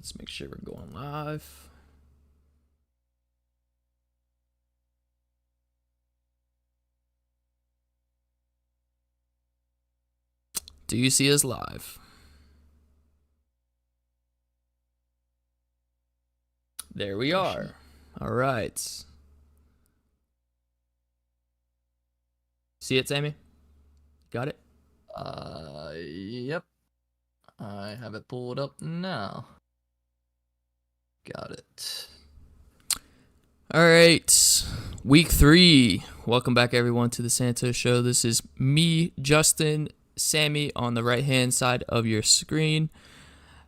Let's make sure we're going live. Do you see us live? There we are. All right. See it, Sammy? Got it? Yep. I have it pulled up now. Got it. All right. Week 3. Welcome back, everyone, to the Santos Show. This is me, Justin, Sammy on the right-hand side of your screen.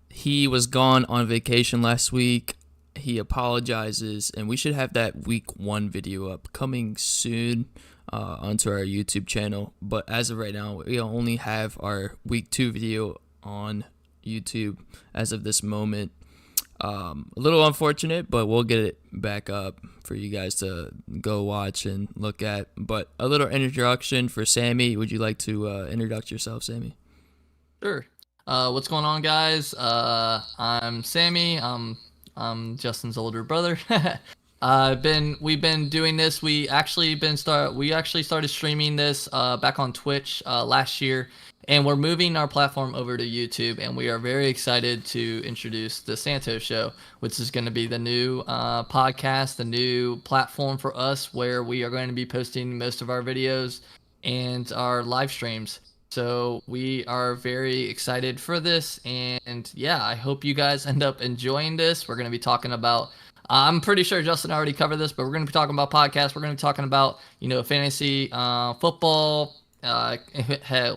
He was gone on vacation last week. He apologizes, and we should have that week 1 video up coming soon onto our YouTube channel. But as of right now, we only have our week 2 video on YouTube as of this moment. A little unfortunate, but we'll get it back up for you guys to go watch and look at. But a little introduction for Sammy. Would you like to introduce yourself, Sammy? Sure. What's going on, guys? I'm Sammy. I'm Justin's older brother. We've been doing this. We actually started streaming this back on Twitch last year, and we're moving our platform over to YouTube, and we are very excited to introduce the Santos Show, which is going to be the new podcast, the new platform for us, where we are going to be posting most of our videos and our live streams. So we are very excited for this, and yeah, I hope you guys end up enjoying this. We're going to be talking about, I'm pretty sure Justin already covered this, but we're going to be talking about podcasts. We're going to be talking about, fantasy, football.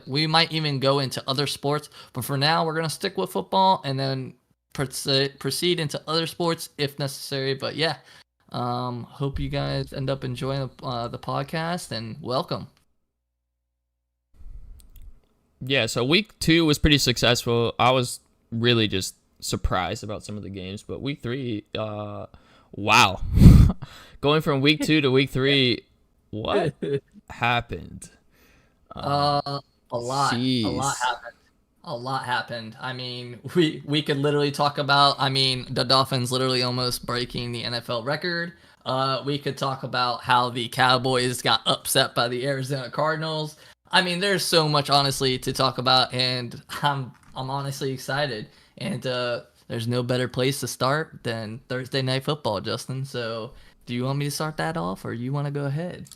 We might even go into other sports, but for now, we're going to stick with football and then proceed into other sports if necessary. But yeah, hope you guys end up enjoying the podcast, and welcome. Yeah, so week 2 was pretty successful. I was really just surprised about some of the games, but week 3, wow. Going from week 2 to week 3, what happened? A lot. Jeez. A lot happened. A lot happened. I mean, we could literally talk about, the Dolphins literally almost breaking the NFL record. We could talk about how the Cowboys got upset by the Arizona Cardinals. I mean, there's so much, honestly, to talk about, and I'm honestly excited. And there's no better place to start than Thursday Night Football, Justin. So, do you want me to start that off, or you want to go ahead?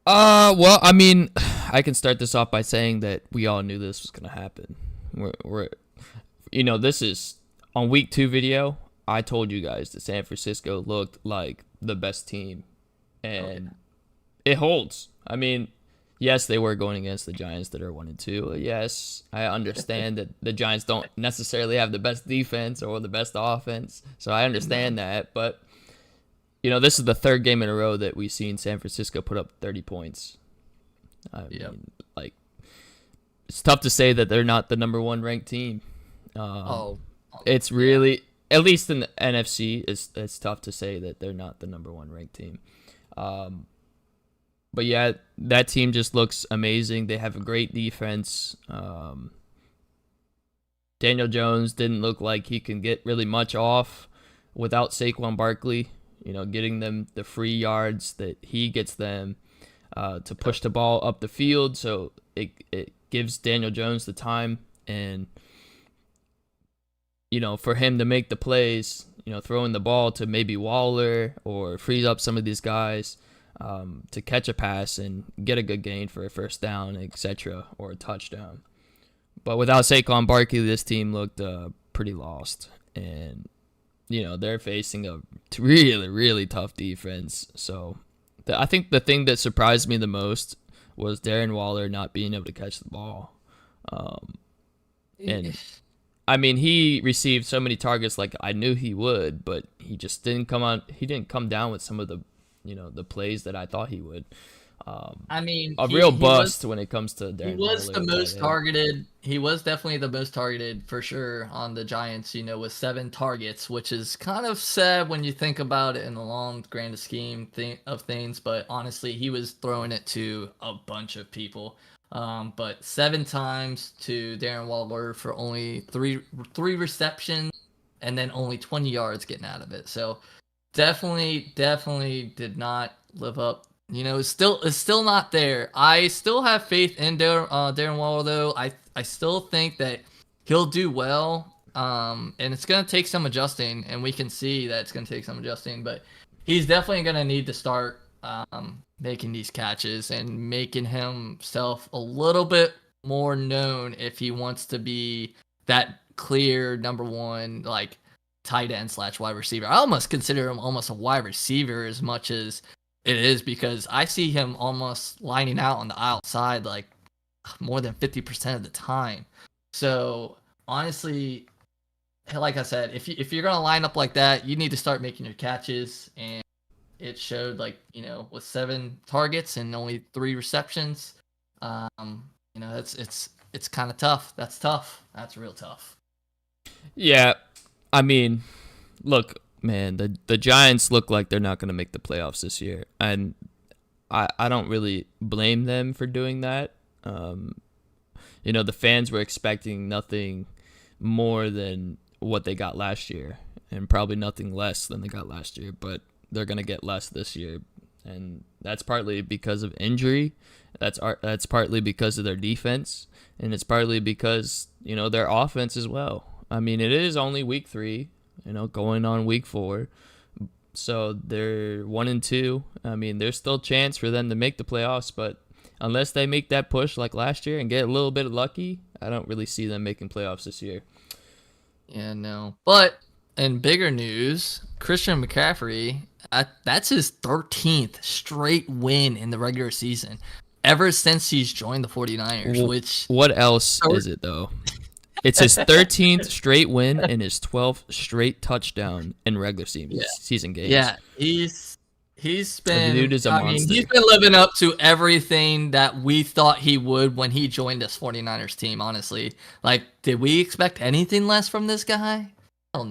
Well, I mean, I can start this off by saying that we all knew this was gonna happen. This is on week 2 video. I told you guys that San Francisco looked like the best team, and it holds. I mean, yes, they were going against the Giants that are 1-2. Yes, I understand that the Giants don't necessarily have the best defense or the best offense, so I understand that. But this is the 3rd game in a row that we've seen San Francisco put up 30 points. I mean, it's tough to say that they're not the number 1 ranked team. It's really, at least in the NFC, it's tough to say that they're not the number 1 ranked team. But yeah, that team just looks amazing. They have a great defense. Daniel Jones didn't look like he can get really much off without Saquon Barkley. Getting them the free yards that he gets them to push the ball up the field. So it gives Daniel Jones the time and, for him to make the plays, throwing the ball to maybe Waller or frees up some of these guys to catch a pass and get a good gain for a first down, etc., or a touchdown. But without Saquon Barkley, this team looked pretty lost. And they're facing a really, really tough defense. So I think the thing that surprised me the most was Darren Waller not being able to catch the ball. And I mean, he received so many targets like I knew he would, but he just didn't come on. He didn't come down with some of the, the plays that I thought he would. A real bust when it comes to Darren Waller. He was the most targeted. He was definitely the most targeted for sure on the Giants, with 7 targets, which is kind of sad when you think about it in the long grand scheme of things. But honestly, he was throwing it to a bunch of people. But 7 times to Darren Waller for only three receptions and then only 20 yards getting out of it. So definitely did not live up. It's still not there. I still have faith in Darren Waller, though. I still think that he'll do well. And it's gonna take some adjusting, and we can see that it's gonna take some adjusting. But he's definitely gonna need to start making these catches and making himself a little bit more known if he wants to be that clear number one, like, tight end / wide receiver. I almost consider him almost a wide receiver as much as it is, because I see him almost lining out on the outside like more than 50% of the time. So honestly, like I said, if you're gonna line up like that, you need to start making your catches. And it showed, like, with 7 targets and only 3 receptions. It's kind of tough. That's tough. That's real tough. Yeah, I mean, look, man, the Giants look like they're not going to make the playoffs this year, and I don't really blame them for doing that. The fans were expecting nothing more than what they got last year, and probably nothing less than they got last year, but they're going to get less this year, and that's partly because of injury. That's partly because of their defense, and it's partly because, their offense as well. I mean, it is only week 3, going on week 4. So they're 1-2. I mean, there's still a chance for them to make the playoffs, but unless they make that push like last year and get a little bit lucky, I don't really see them making playoffs this year. Yeah, no. But in bigger news, Christian McCaffrey, that's his 13th straight win in the regular season ever since he's joined the 49ers, which... What else is it, though? It's his 13th straight win and his 12th straight touchdown in regular season games. Yeah, he's been... The dude is a monster. He's been living up to everything that we thought he would when he joined this 49ers team, honestly. Like, did we expect anything less from this guy? Hell no.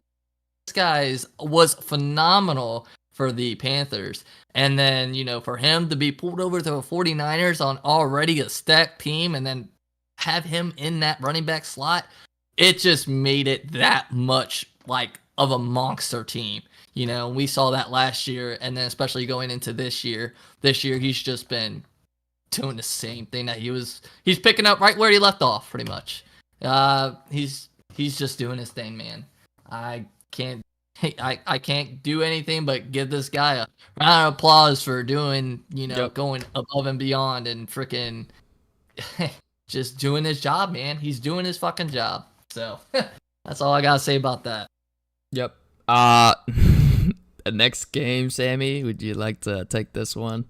This guy was phenomenal for the Panthers. And then, for him to be pulled over to the 49ers on already a stacked team and then have him in that running back slot, it just made it that much like of a monster team. We saw that last year, and then especially going into this year. This year, he's just been doing the same thing that he's picking up right where he left off, pretty much. He's just doing his thing, man. I can't do anything but give this guy a round of applause for doing, going above and beyond and freaking just doing his job, man. He's doing his fucking job. So that's all I gotta say about that. Yep. The next game, Sammy, would you like to take this one?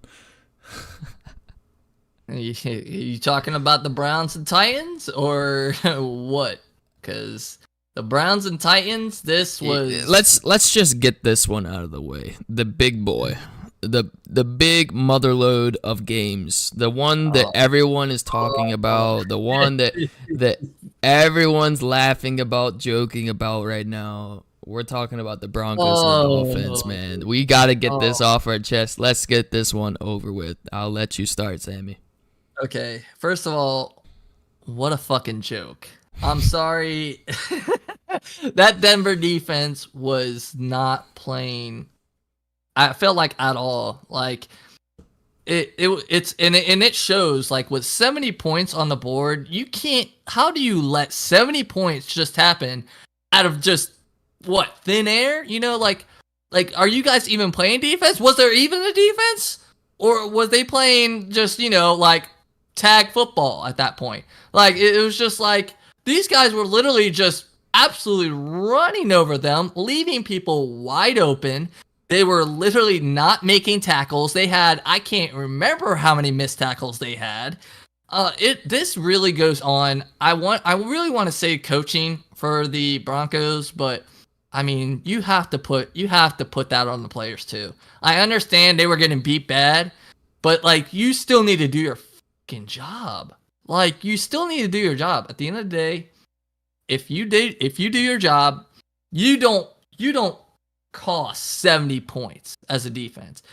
Are you talking about the Browns and Titans or what? Because the Browns and Titans, this was... Let's just get this one out of the way. The big boy. The big motherload of games. The one that everyone is talking about. The one that everyone's laughing about, joking about right now. We're talking about the Broncos and the Dolphins, man. We got to get this off our chest. Let's get this one over with. I'll let you start, Sammy. Okay. First of all, what a fucking joke. I'm sorry. That Denver defense was not playing, I felt like, at all. Like it shows, like, with 70 points on the board, you can't, how do you let 70 points just happen out of just what, thin air? Like are you guys even playing defense? Was there even a defense? Or was they playing just, like tag football at that point? Like it was just like these guys were literally just absolutely running over them, leaving people wide open. They were literally not making tackles. They had, I can't remember how many missed tackles they had. This really goes on. I really want to say coaching for the Broncos, but I mean, you have to put that on the players too. I understand they were getting beat bad, but like, you still need to do your fucking job. Like, you still need to do your job. At the end of the day, if you do your job, you don't cost 70 points as a defense.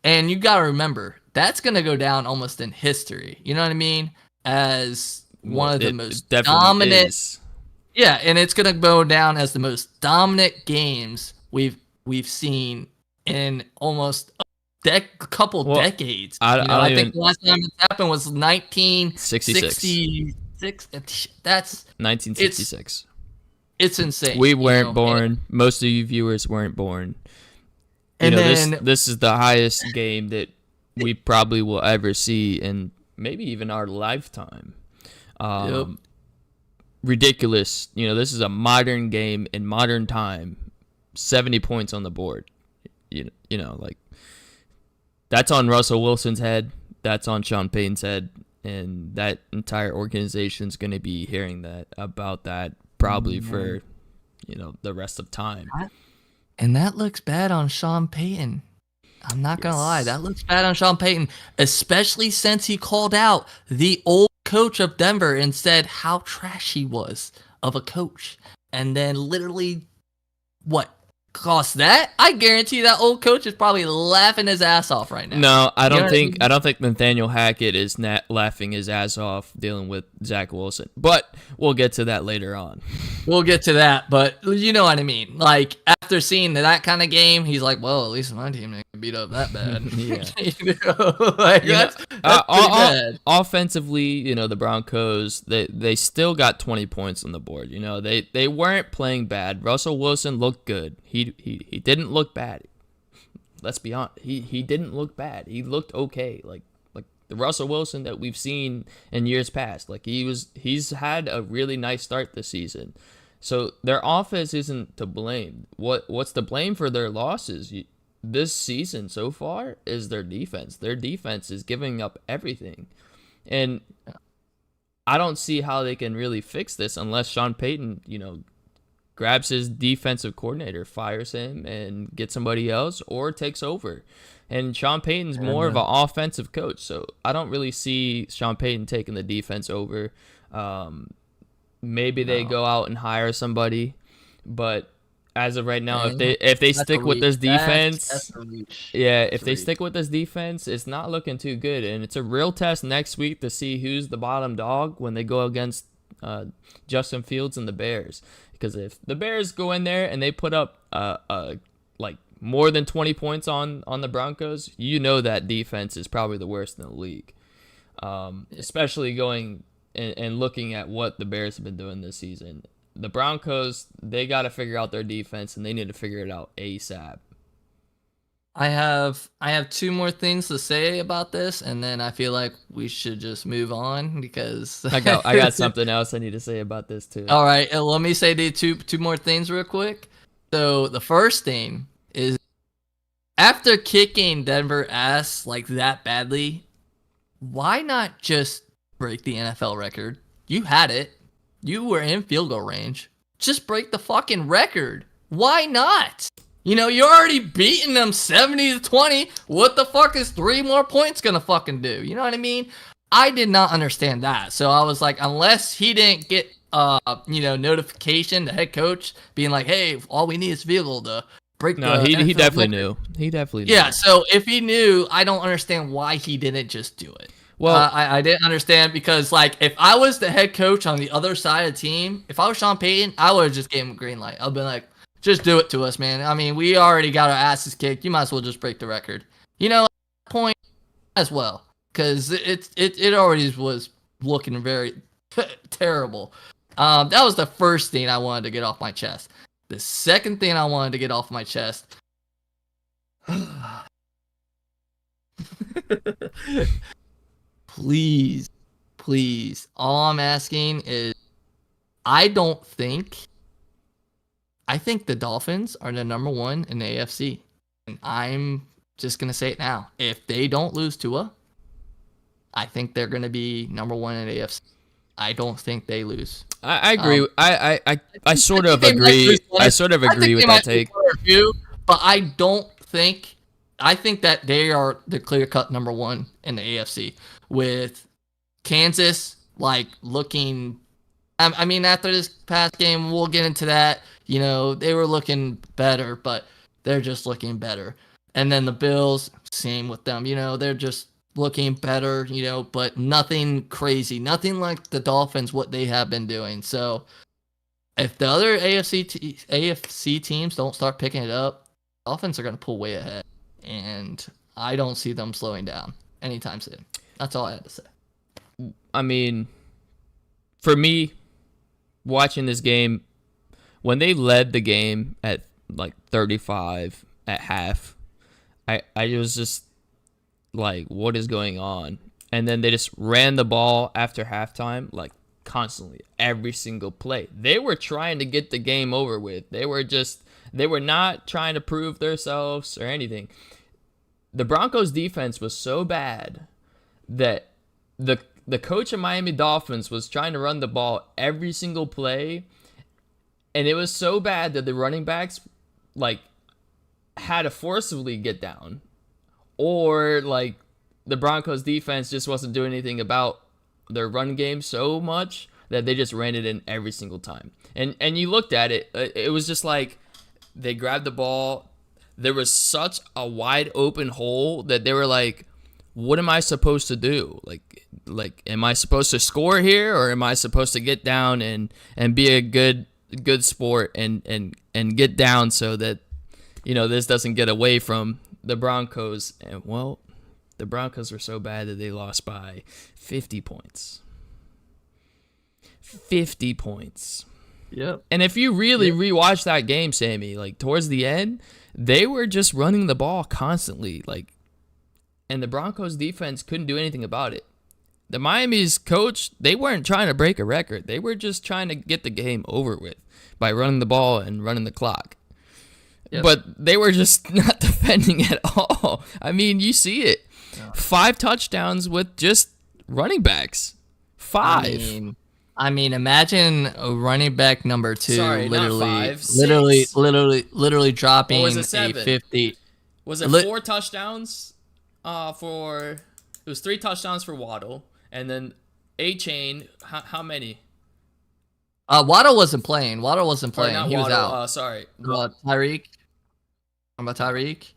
And you got to remember, that's going to go down almost in history. You know what I mean? As one of the most dominant. Yeah, and it's gonna go down as the most dominant games we've seen in almost a couple Well, decades. I don't I even think the last time this happened was 66. 1966. That's 1966. it's insane. We weren't born. Most of you viewers weren't born. This is the highest game that we probably will ever see in maybe even our lifetime. Yep. Ridiculous. This is a modern game in modern time. 70 points on the board. Like that's on Russell Wilson's head. That's on Sean Payton's head, and that entire organization's going to be hearing that about that probably for the rest of time. And that looks bad on Sean Payton. I'm not going to lie. That looks bad on Sean Payton, especially since he called out the old coach of Denver and said how trash he was of a coach. And then literally, what cost that? I guarantee that old coach is probably laughing his ass off right now. No, I don't think Nathaniel Hackett is laughing his ass off dealing with Zach Wilson. But we'll get to that later on. We'll get to that, but you know what I mean. Like, after seeing that kind of game, he's like, well, at least my team didn't get beat up that bad. That's pretty bad. Offensively, the Broncos, they still got 20 points on the board. They weren't playing bad. Russell Wilson looked good. He didn't look bad. Let's be honest. He didn't look bad. He looked okay. Like the Russell Wilson that we've seen in years past. Like he's had a really nice start this season. So their offense isn't to blame. What's to blame for their losses this season so far is their defense. Their defense is giving up everything. And I don't see how they can really fix this unless Sean Payton, grabs his defensive coordinator, fires him, and gets somebody else, or takes over. And Sean Payton's more of an offensive coach, so I don't really see Sean Payton taking the defense over. Maybe they go out and hire somebody, but as of right now, if they stick with this defense, stick with this defense, it's not looking too good, and it's a real test next week to see who's the bottom dog when they go against Justin Fields and the Bears. Because if the Bears go in there and they put up like more than 20 points on the Broncos, that defense is probably the worst in the league. Especially going and looking at what the Bears have been doing this season. The Broncos, they got to figure out their defense, and they need to figure it out ASAP. I have two more things to say about this, and then I feel like we should just move on because I got something else I need to say about this too. All right, let me say the two more things real quick. So the first thing is, after kicking Denver ass like that badly, why not just break the NFL record? You had it. You were in field goal range. Just break the fucking record. Why not? You're already beating them 70-20. What the fuck is 3 more points gonna fucking do? You know what I mean? I did not understand that. So I was like, unless he didn't get notification, the head coach being like, hey, all we need is field goal to break the he NFL definitely record. knew. He definitely knew. Yeah, so if he knew, I don't understand why he didn't just do it. Well, I didn't understand because, like, if I was the head coach on the other side of the team, if I was Sean Payton, I would have just gave him a green light. I'd been like, just do it to us, man. I mean, we already got our asses kicked. You might as well just break the record. At that point as well, because it already was looking very terrible. That was the first thing I wanted to get off my chest. The second thing I wanted to get off my chest. Please, all I'm asking is, I think the Dolphins are the number one in the AFC. And I'm just going to say it now. If they don't lose Tua, I think they're going to be number one in the AFC. I don't think they lose. I agree. I sort of agree. I sort of agree with that take. But I don't think. I think that they are the clear-cut number one in the AFC, with Kansas looking. I mean, after this past game, we'll get into that. They were looking better, but they're just looking better. And then the Bills, same with them. They're just looking better, but nothing crazy. Nothing like the Dolphins, what they have been doing. So if the other AFC teams don't start picking it up, Dolphins are going to pull way ahead, and I don't see them slowing down anytime soon. That's all I had to say. I mean, for me, watching this game, when they led the game at like 35 at half, I was just like, what is going on? And then they just ran the ball after halftime, like constantly, every single play. They were trying to get the game over with. They were not trying to prove themselves or anything. The Broncos defense was so bad that the coach of Miami Dolphins was trying to run the ball every single play, and it was so bad that the running backs like had to forcibly get down, or like the Broncos defense just wasn't doing anything about their run game so much that they just ran it in every single time. And you looked at it, it was just like they grabbed the ball. There was such a wide open hole that they were like, what am I supposed to do? Like am I supposed to score here, or am I supposed to get down and be a good sport and get down so that, you know, this doesn't get away from the Broncos? And well, the Broncos were so bad that they lost by 50 points. 50 points. Yep. And if you really rewatch that game, Sammy, like towards the end, they were just running the ball constantly, like, and the Broncos defense couldn't do anything about it. The Miami's coach, they weren't trying to break a record. They were just trying to get the game over with by running the ball and running the clock. Yep. But they were just not defending at all. I mean, you see it. 5 touchdowns with just running backs. 5. I mean, imagine a running back number 2 Sorry, literally, not 5, 6. literally dropping was it, a 50. Was it 4 touchdowns? It was 3 touchdowns for Waddle, and then A-Chain. How many? Waddle wasn't playing. He Waddle, was out. Sorry. Tyreek. How about Tyreek?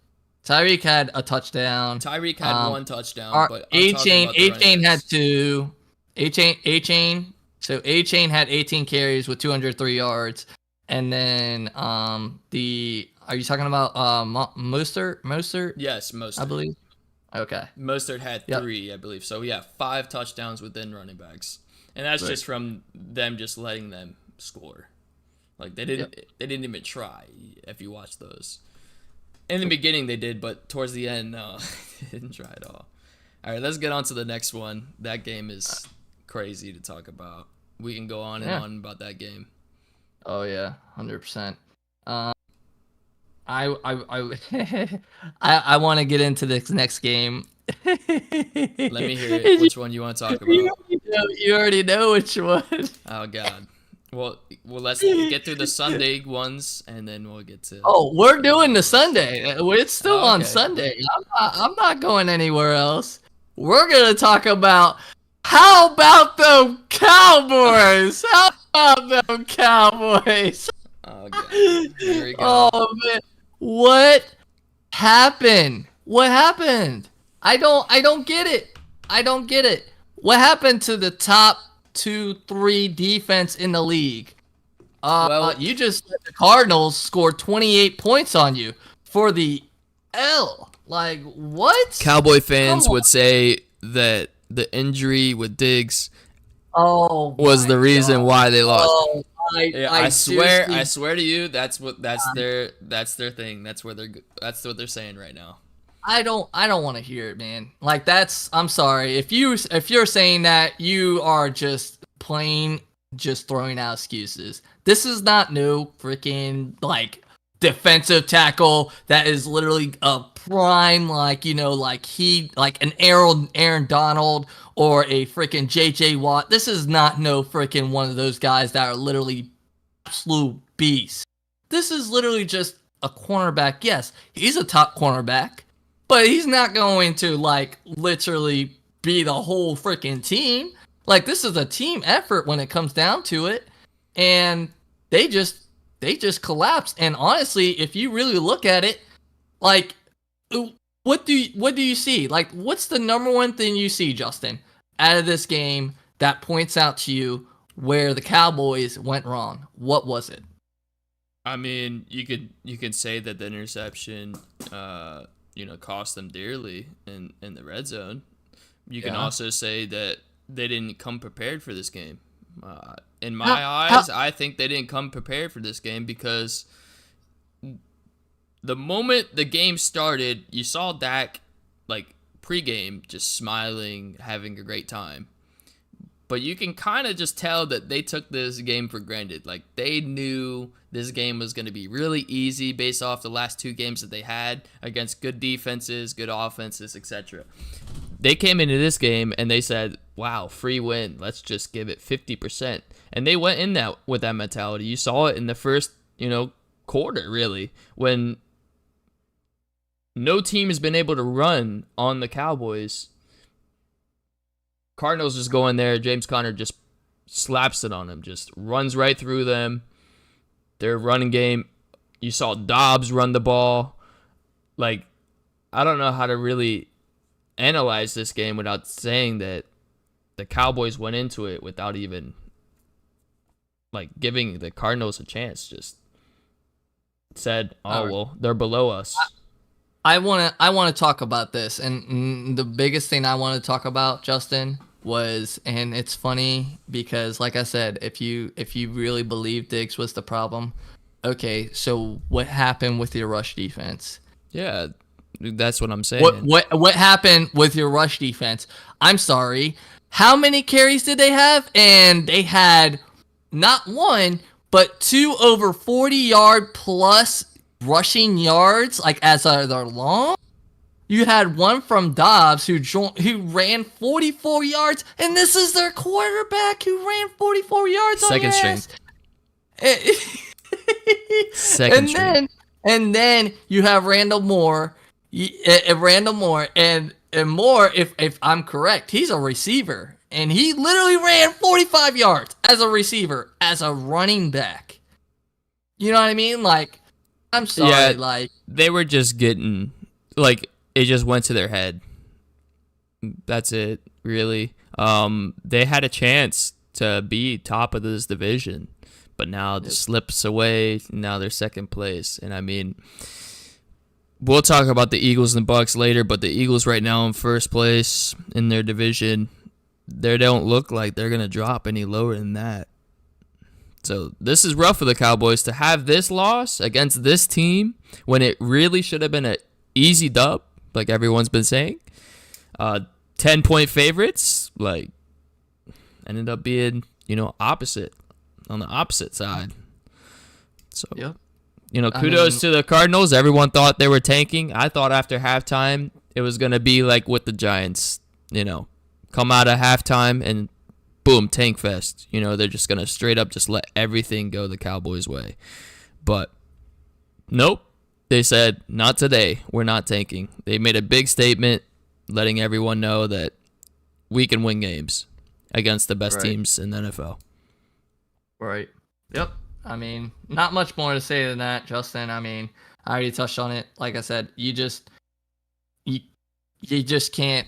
Tyreek had a touchdown. Tyreek had 1 touchdown, but A-Chain had 2. A-Chain. So A-Chain had 18 carries with 203 yards, and then are you talking about Mostert? Yes, Mostert. I believe. Okay. Mostert had 3, I believe. So yeah, 5 touchdowns within running backs, and that's just from them just letting them score. Like they didn't even try. If you watch those, in the beginning they did, but towards the end, no, they didn't try at all. All right, let's get on to the next one. That game is crazy to talk about. We can go on and on about that game. Oh yeah, 100%. I want to get into this next game. Let me hear it. Which one you want to talk about? You already know which one. Oh God. Well, let's get through the Sunday ones, and then we'll get to. Oh, we're doing the Sunday. It's still on Sunday. I'm not going anywhere else. We're gonna talk about how about them Cowboys? How about them Cowboys? Oh God. Here we go. Oh man. What happened? What happened? I don't get it. I don't get it. What happened to the top 2-3 defense in the league? You just let the Cardinals score 28 points on you for the L. Like what? Cowboy fans would say that the injury with Diggs was the reason why they lost. Oh. I swear to you, that's their thing. That's what they're saying right now. I don't want to hear it, man. Like I'm sorry. If you're saying that, you are just throwing out excuses. This is not no freaking like defensive tackle that is literally a prime like an Aaron Donald or a freaking JJ Watt. This is not no freaking one of those guys that are literally absolute beasts. This is literally just a cornerback. Yes, he's a top cornerback, but he's not going to like literally be the whole freaking team. Like this is a team effort when it comes down to it, and they just collapsed. And honestly, if you really look at it, like what do you see? Like what's the number one thing you see, Justin, out of this game that points out to you where the Cowboys went wrong. What was it? I mean, you could say that the interception, cost them dearly in the red zone. You can also say that they didn't come prepared for this game. In my eyes, I think they didn't come prepared for this game because the moment the game started, you saw Dak, like, pregame, just smiling, having a great time. But you can kind of just tell that they took this game for granted. Like, they knew this game was going to be really easy based off the last 2 games that they had against good defenses, good offenses, etc. They came into this game and they said, wow, free win. Let's just give it 50%. And they went in that with that mentality. You saw it in the first, quarter, really, when no team has been able to run on the Cowboys. Cardinals just go in there. James Conner just slaps it on them, just runs right through them. Their running game, you saw Dobbs run the ball. Like, I don't know how to really analyze this game without saying that the Cowboys went into it without even, like, giving the Cardinals a chance. Just said, well, they're below us. I want to talk about this, and the biggest thing I want to talk about, Justin, was, and it's funny because, like I said, if you really believe Diggs was the problem, okay, so what happened with your rush defense? Yeah, that's what I'm saying. What happened with your rush defense? I'm sorry, how many carries did they have? And they had not 1, but 2 over 40-yard plus rushing yards, like as their long. You had one from Dobbs who ran 44 yards, and this is their quarterback who ran 44 yards. Second string. Second string. And then you have Randall Moore. And Moore, if I'm correct, he's a receiver, and he literally ran 45 yards as a receiver, as a running back. You know what I mean? Like, I'm sorry, like they were just getting, like, it just went to their head. That's it, really. They had a chance to be top of this division, but now it slips away. Now they're second place, and I mean, we'll talk about the Eagles and the Bucks later, but the Eagles right now in first place in their division. They don't look like they're gonna drop any lower than that. So this is rough for the Cowboys to have this loss against this team when it really should have been an easy dub, like everyone's been saying. 10-point favorites, like, ended up being, opposite, on the opposite side. So, kudos to the Cardinals. Everyone thought they were tanking. I thought after halftime it was going to be like with the Giants, come out of halftime and boom, tank fest. They're just going to straight up just let everything go the Cowboys' way. But nope. They said, not today. We're not tanking. They made a big statement letting everyone know that we can win games against the best teams in the NFL. Right. Yep. I mean, not much more to say than that, Justin. I mean, I already touched on it. Like I said, you just can't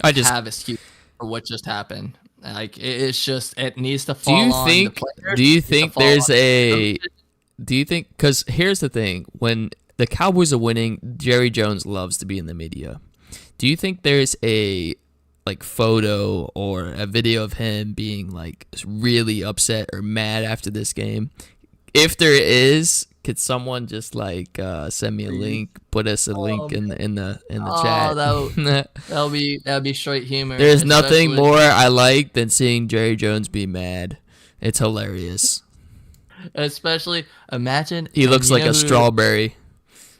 have excuse for what just happened. Like, it's just, it needs to fall on the players. Do you think because here's the thing, when the Cowboys are winning, Jerry Jones loves to be in the media. Do you think there's a photo or a video of him being really upset or mad after this game? If there is, could someone just send me a link, put us a link in the chat? that'll be straight humor. There's nothing more I like than seeing Jerry Jones be mad. It's hilarious. Especially, imagine he looks like a strawberry.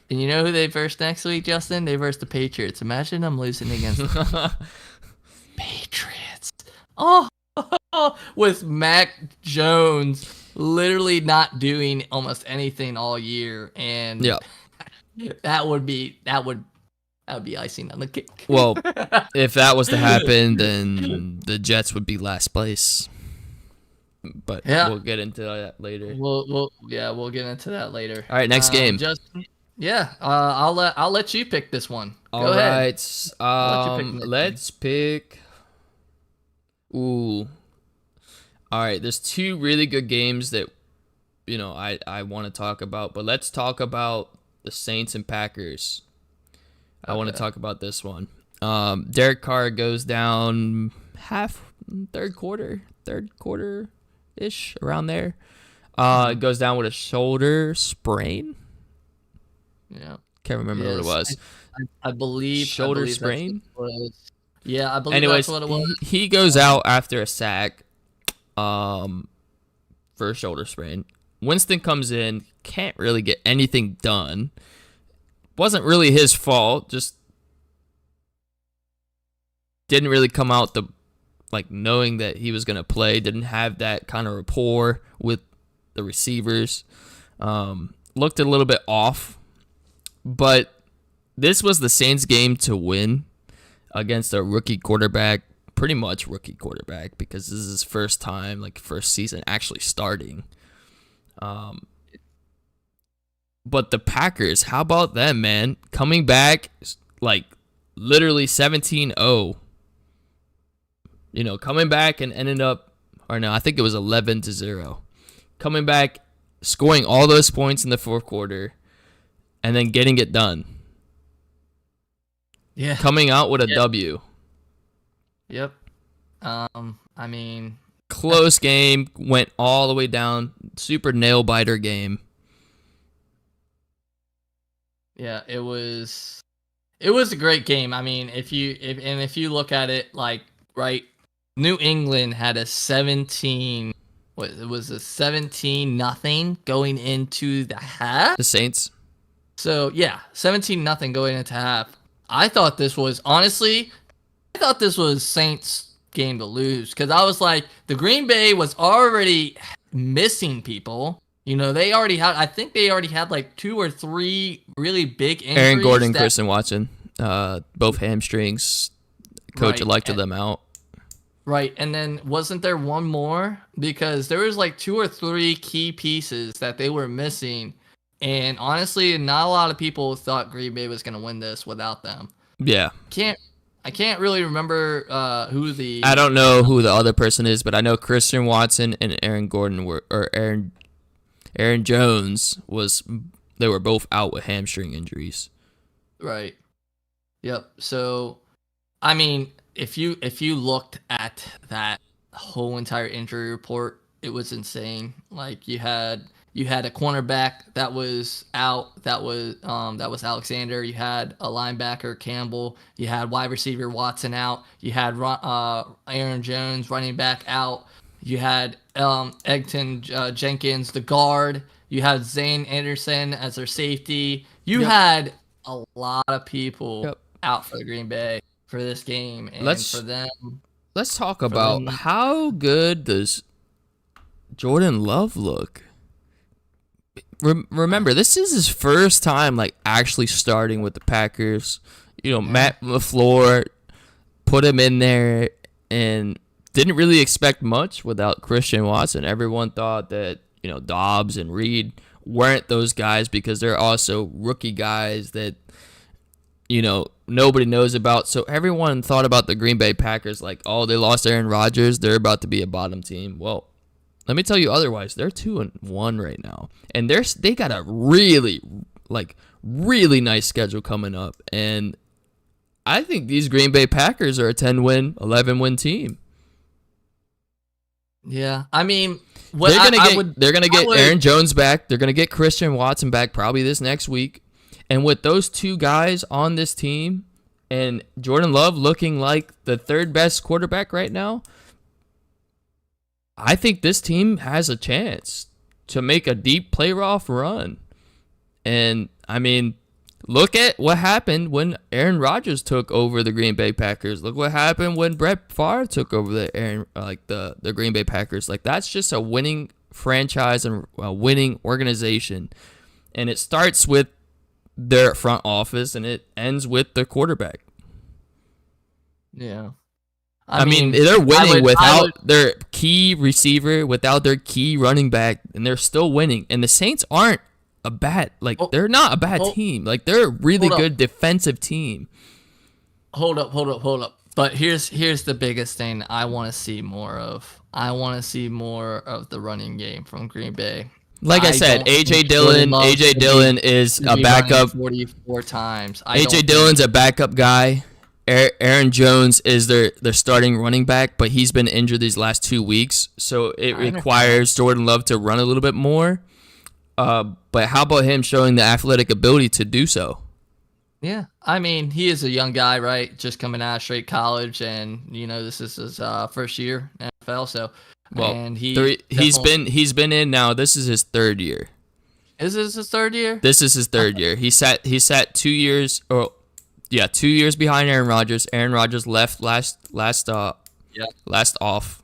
And you know who they verse next week, Justin? They verse the Patriots. Imagine them losing against the Patriots. Oh, with Mac Jones literally not doing almost anything all year, and that would be icing on the cake. Well, if that was to happen, then the Jets would be last place. But we'll get into that later. We'll get into that later. All right, next game. I'll let you pick this one. Go ahead. All right. Let's pick. Ooh. All right, there's two really good games that I want to talk about, but let's talk about the Saints and Packers. I want to talk about this one. Derek Carr goes down third quarter ish, around there. Goes down with a shoulder sprain. Yeah, can't remember what it was. I believe shoulder sprain. Yeah, I believe Anyways, that's what it was. He goes out after a sack, for a shoulder sprain. Winston comes in, can't really get anything done. Wasn't really his fault, just didn't really come out knowing that he was gonna play. Didn't have that kind of rapport with the receivers. Looked a little bit off, but this was the Saints game to win against a rookie quarterback, pretty much rookie quarterback, because this is his first time, first season actually starting. But the Packers, how about them, man? Coming back, literally 17-0. Coming back and ended up, or no, I think it was 11-0. Coming back, scoring all those points in the fourth quarter, and then getting it done. Yeah. Coming out with a W. Yep. I mean, close game, went all the way down, super nail biter game. Yeah, it was a great game. I mean, if you look at it right, New England had a 17 17-0 going into the half. The Saints. So, yeah, 17-0 going into half. I thought this was Saints game to lose, because I was like, the Green Bay was already missing people. They already had, I think they already had 2 or 3 really big injuries. Aaron Gordon, Christian Watson, both hamstrings. Coach elected them out. Right, and then wasn't there one more? Because there was 2 or 3 key pieces that they were missing, and honestly, not a lot of people thought Green Bay was going to win this without them. Yeah. I can't really remember who the... I don't know who the other person is, but I know Christian Watson and Aaron Gordon Aaron Jones they were both out with hamstring injuries. Right. Yep. So, I mean, if you looked at that whole entire injury report, it was insane. You had a cornerback that was out. That was Alexander. You had a linebacker, Campbell. You had wide receiver Watson out. You had Aaron Jones, running back, out. You had Egton Jenkins, the guard. You had Zane Anderson as their safety. You had a lot of people out for the Green Bay for this game, and for them. Let's talk about how good does Jordan Love look. Remember, this is his first time actually starting with the Packers. Matt LaFleur put him in there and didn't really expect much without Christian Watson. Everyone thought that, Dobbs and Reed weren't those guys because they're also rookie guys that, nobody knows about. So everyone thought about the Green Bay Packers they lost Aaron Rodgers. They're about to be a bottom team. Well, let me tell you otherwise. They're 2-1 right now. And they got a really, really nice schedule coming up. And I think these Green Bay Packers are a 10-win, 11-win team. Yeah, I mean, they're gonna get Aaron Jones back. They're gonna get Christian Watson back probably this next week. And with those two guys on this team, and Jordan Love looking like the third best quarterback right now, I think this team has a chance to make a deep playoff run. And I mean, look at what happened when Aaron Rodgers took over the Green Bay Packers. Look what happened when Brett Favre took over the Green Bay Packers. That's just a winning franchise and a winning organization. And it starts with their front office and it ends with the quarterback. Yeah. I mean, they're winning without their key receiver, without their key running back, and they're still winning. And the Saints aren't they're not a bad team. They're a really good defensive team. Hold up. But here's the biggest thing I want to see more of I want to see more of the running game from Green Bay. Like I said, don't AJ think Jordan Dillon. Love AJ Dillon is should a be running backup. 44 times. AJ Dillon's a backup guy. Aaron Jones is their starting running back, but he's been injured these last 2 weeks, so it requires Jordan Love to run a little bit more. But how about him showing the athletic ability to do so? Yeah, I mean, he is a young guy, right? Just coming out of straight college, and this is his first year in NFL. So, and he's been in now. This is his third year. Is this his third year? This is his third year. He sat 2 years, 2 years behind Aaron Rodgers. Aaron Rodgers left last off,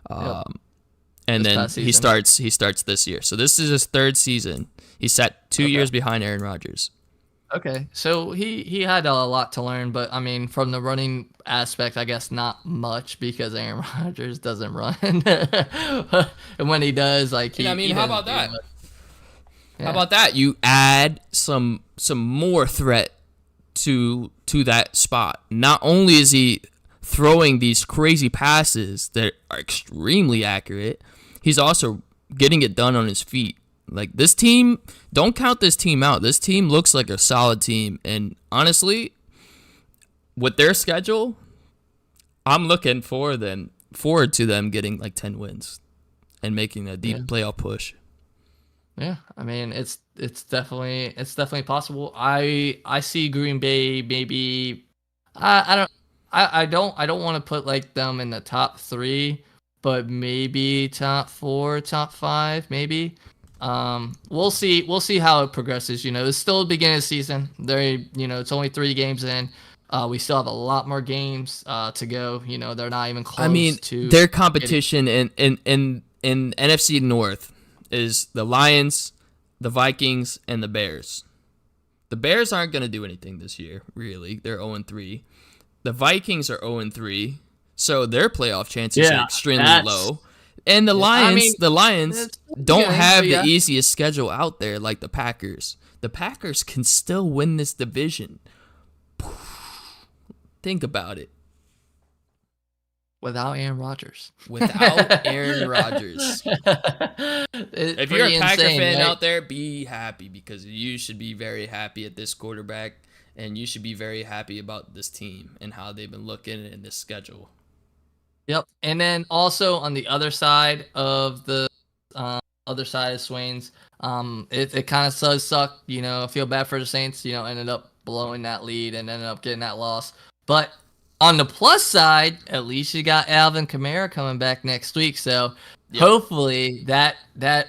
and then he starts this year. So this is his third season. He sat 2 years behind Aaron Rodgers. Okay, so he had a lot to learn, but I mean, from the running aspect, I guess not much because Aaron Rodgers doesn't run, and when he does, like how about that? Yeah. How about that? You add some more threat to that spot. Not only is he throwing these crazy passes that are extremely accurate, he's also getting it done on his feet. Like, this team, don't count this team out. This team looks like a solid team. And honestly, with their schedule, I'm looking forward to them getting like 10 wins and making a deep playoff push. Yeah, I mean, it's definitely possible. I see Green Bay maybe. I don't want to put like them in the top 3, but maybe top 4, top 5, maybe. We'll see how it progresses. It's still the beginning of the season. It's only 3 games in. We still have a lot more games to go. They're not even close. I mean, to their competition in NFC North is the Lions, the Vikings, and the Bears. The Bears aren't going to do anything this year, really. They're 0-3. The Vikings are 0-3, so their playoff chances are extremely low. And the Lions, don't have the easiest schedule out there like the Packers. The Packers can still win this division. Think about it. Without Aaron Rodgers. If you're a Packer fan out there, be happy, because you should be very happy at this quarterback, and you should be very happy about this team and how they've been looking in this schedule. Yep. And then also on the other side of the Swains, it kind of does suck. I feel bad for the Saints, ended up blowing that lead and ended up getting that loss. But on the plus side, at least you got Alvin Kamara coming back next week. So hopefully that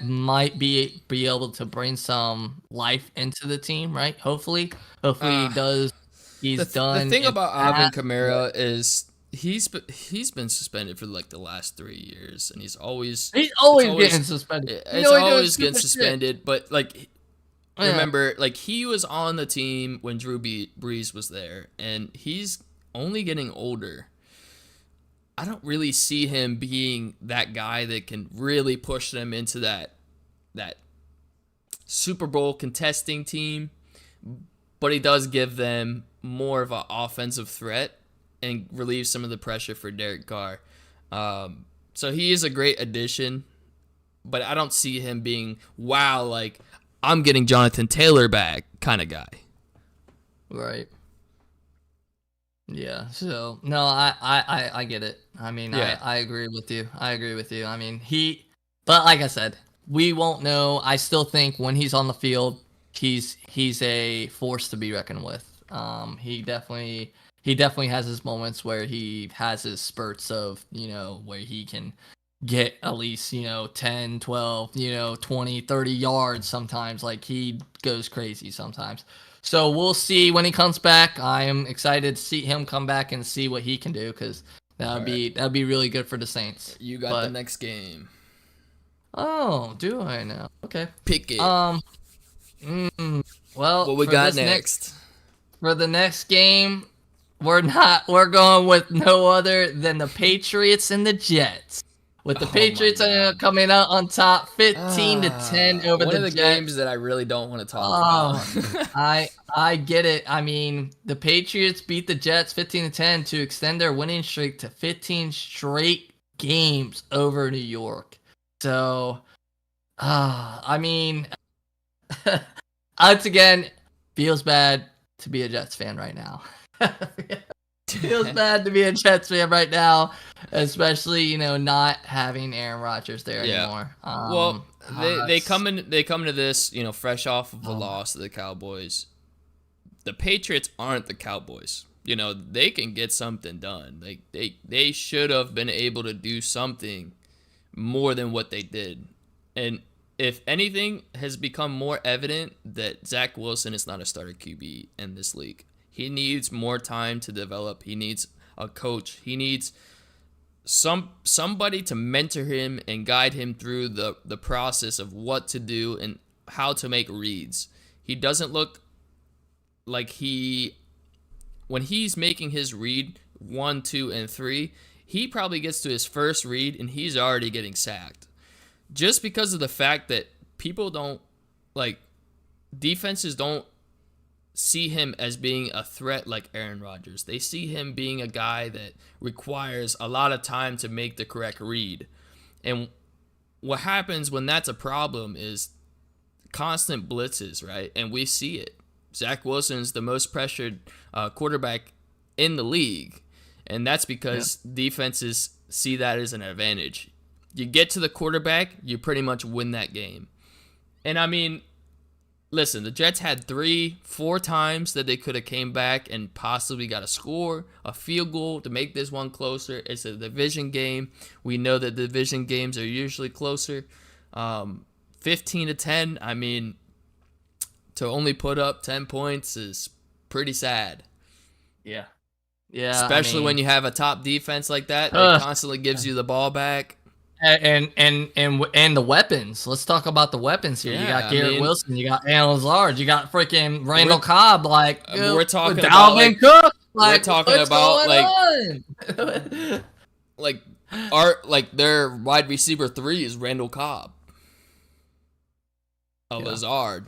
might be able to bring some life into the team, right? Hopefully he does. Done. The thing about Alvin Kamara is he's been suspended for like the last 3 years, and he's always getting suspended. It's always getting suspended. But like, remember, like, he was on the team when Drew Brees was there, and he's only getting older. I don't really see him being that guy that can really push them into that Super Bowl contesting team, but he does give them more of an offensive threat and relieve some of the pressure for Derek Carr. So he is a great addition, but I don't see him being, wow, like, I'm getting Jonathan Taylor back kind of guy. Right. Yeah. So no, I get it. I mean, I agree with you. I mean, but like I said, we won't know. I still think when he's on the field, he's a force to be reckoned with. He definitely has his moments where he has his spurts of, where he can get at least, 10, 12, 20, 30 yards sometimes. Like, he goes crazy sometimes. So we'll see when he comes back. I am excited to see him come back and see what he can do, because that'd be really good for the Saints. You got the next game. Oh, do I now? Okay. Pick it. Well, what we got next? For the next game, we're going with no other than the Patriots and the Jets. With the Patriots coming out on top 15-10 over the Jets. One of the games that I really don't want to talk about. I get it. I mean, the Patriots beat the Jets 15-10 to extend their winning streak to 15 straight games over New York. So, I mean, once again, feels bad to be a Jets fan right now. Feels bad to be a Jets fan right now, especially not having Aaron Rodgers there anymore. Well, they come into this fresh off of a loss to the Cowboys. The Patriots aren't the Cowboys. They can get something done. Like they should have been able to do something more than what they did. And if anything has become more evident that Zach Wilson is not a starter QB in this league. He needs more time to develop. He needs a coach. He needs somebody to mentor him and guide him through the process of what to do and how to make reads. He doesn't look like when he's making his read 1, 2, and 3, he probably gets to his first read and he's already getting sacked. Just because of the fact that defenses don't see him as being a threat like Aaron Rodgers. They see him being a guy that requires a lot of time to make the correct read. And what happens when that's a problem is constant blitzes, right? And we see it. Zach Wilson's the most pressured quarterback in the league. And that's because defenses see that as an advantage. You get to the quarterback, you pretty much win that game. And I mean, listen, the Jets had 3-4 times that they could have came back and possibly got a score, a field goal to make this one closer. It's a division game. We know that division games are usually closer. 15-10, I mean, to only put up 10 points is pretty sad. Yeah. Especially when you have a top defense like that constantly gives you the ball back. And the weapons. Let's talk about the weapons here. You got Garrett Wilson. You got Alan Lazard. You got freaking Randall Cobb. We're talking about Dalvin Cook. We're talking about their wide receiver 3 is Randall Cobb. Lazard.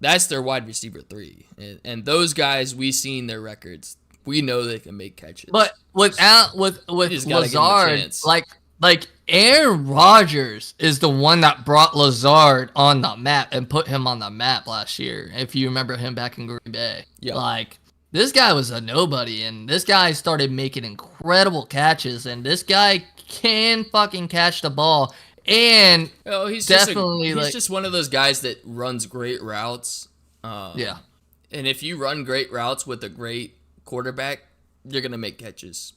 That's their wide receiver 3, and those guys, we seen their records. We know they can make catches. But with Lazard, like Aaron Rodgers is the one that brought Lazard on the map and put him on the map last year. If you remember him back in Green Bay, this guy was a nobody, and this guy started making incredible catches, and this guy can fucking catch the ball. And he's just one of those guys that runs great routes. And if you run great routes with a great quarterback, you're gonna make catches.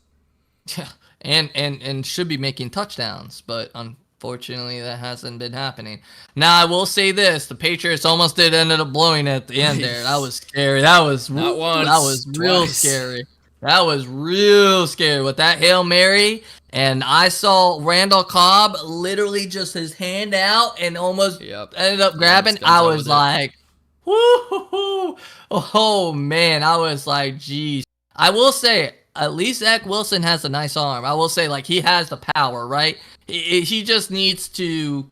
Yeah, and should be making touchdowns, but unfortunately that hasn't been happening. Now I will say this: the Patriots almost did ended up blowing it at the end there. That was scary. That was real scary. That was real scary with that Hail Mary. And I saw Randall Cobb literally just his hand out and almost ended up grabbing. I was like, woo-hoo-hoo. Oh, man. I was like, geez. I will say, at least Zach Wilson has a nice arm. I will say, he has the power, right? He just needs to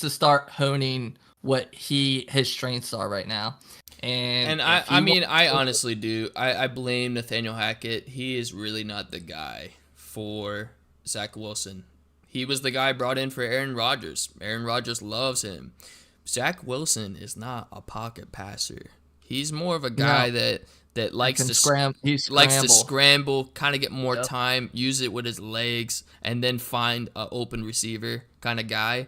start honing what his strengths are right now. And I honestly do. I blame Nathaniel Hackett. He is really not the guy for Zach Wilson. He was the guy brought in for Aaron Rodgers. Aaron Rodgers loves him. Zach Wilson is not a pocket passer. He's more of a guy that likes to scramble, kind of get more time, use it with his legs, and then find an open receiver kind of guy.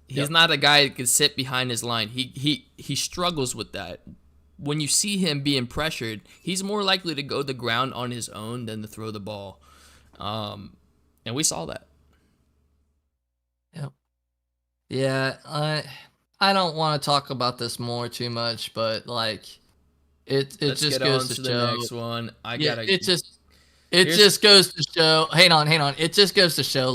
He's not a guy that can sit behind his line. He struggles with that. When you see him being pressured, he's more likely to go to the ground on his own than to throw the ball. And we saw that. Yep. Yeah, I don't want to talk about this too much, but it Let's just get goes on to to show. the next one. It just goes to show. Hang on. It just goes to show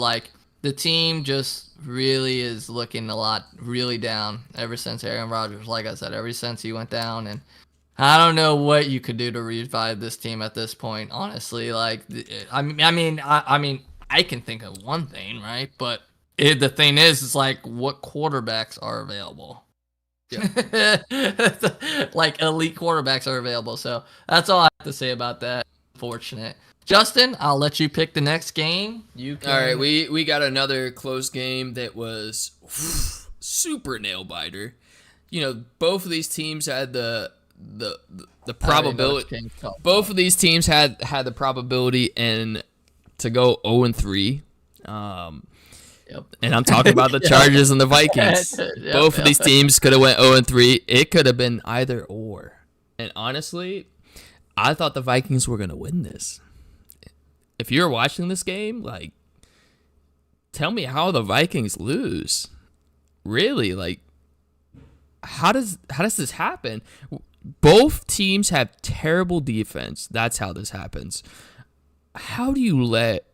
the team just really is looking really down ever since Aaron Rodgers. Like I said, ever since he went down, and I don't know what you could do to revive this team at this point. Honestly, I can think of one thing, right? But the thing is what quarterbacks are available? Yeah. Elite quarterbacks are available. So that's all I have to say about that. unfortunate. Justin, I'll let you pick the next game. You can... All right, we got another close game that was super nail biter. You know, both of these teams had the probability. Both of these teams had the probability and to go 0-3. Yep. And I'm talking about the Chargers and the Vikings. Both of these teams could have went 0-3. It could have been either or. And honestly, I thought the Vikings were going to win this. If you're watching this game, like, tell me how the Vikings lose. Really, like, how does this happen? Both teams have terrible defense. That's how this happens. How do you let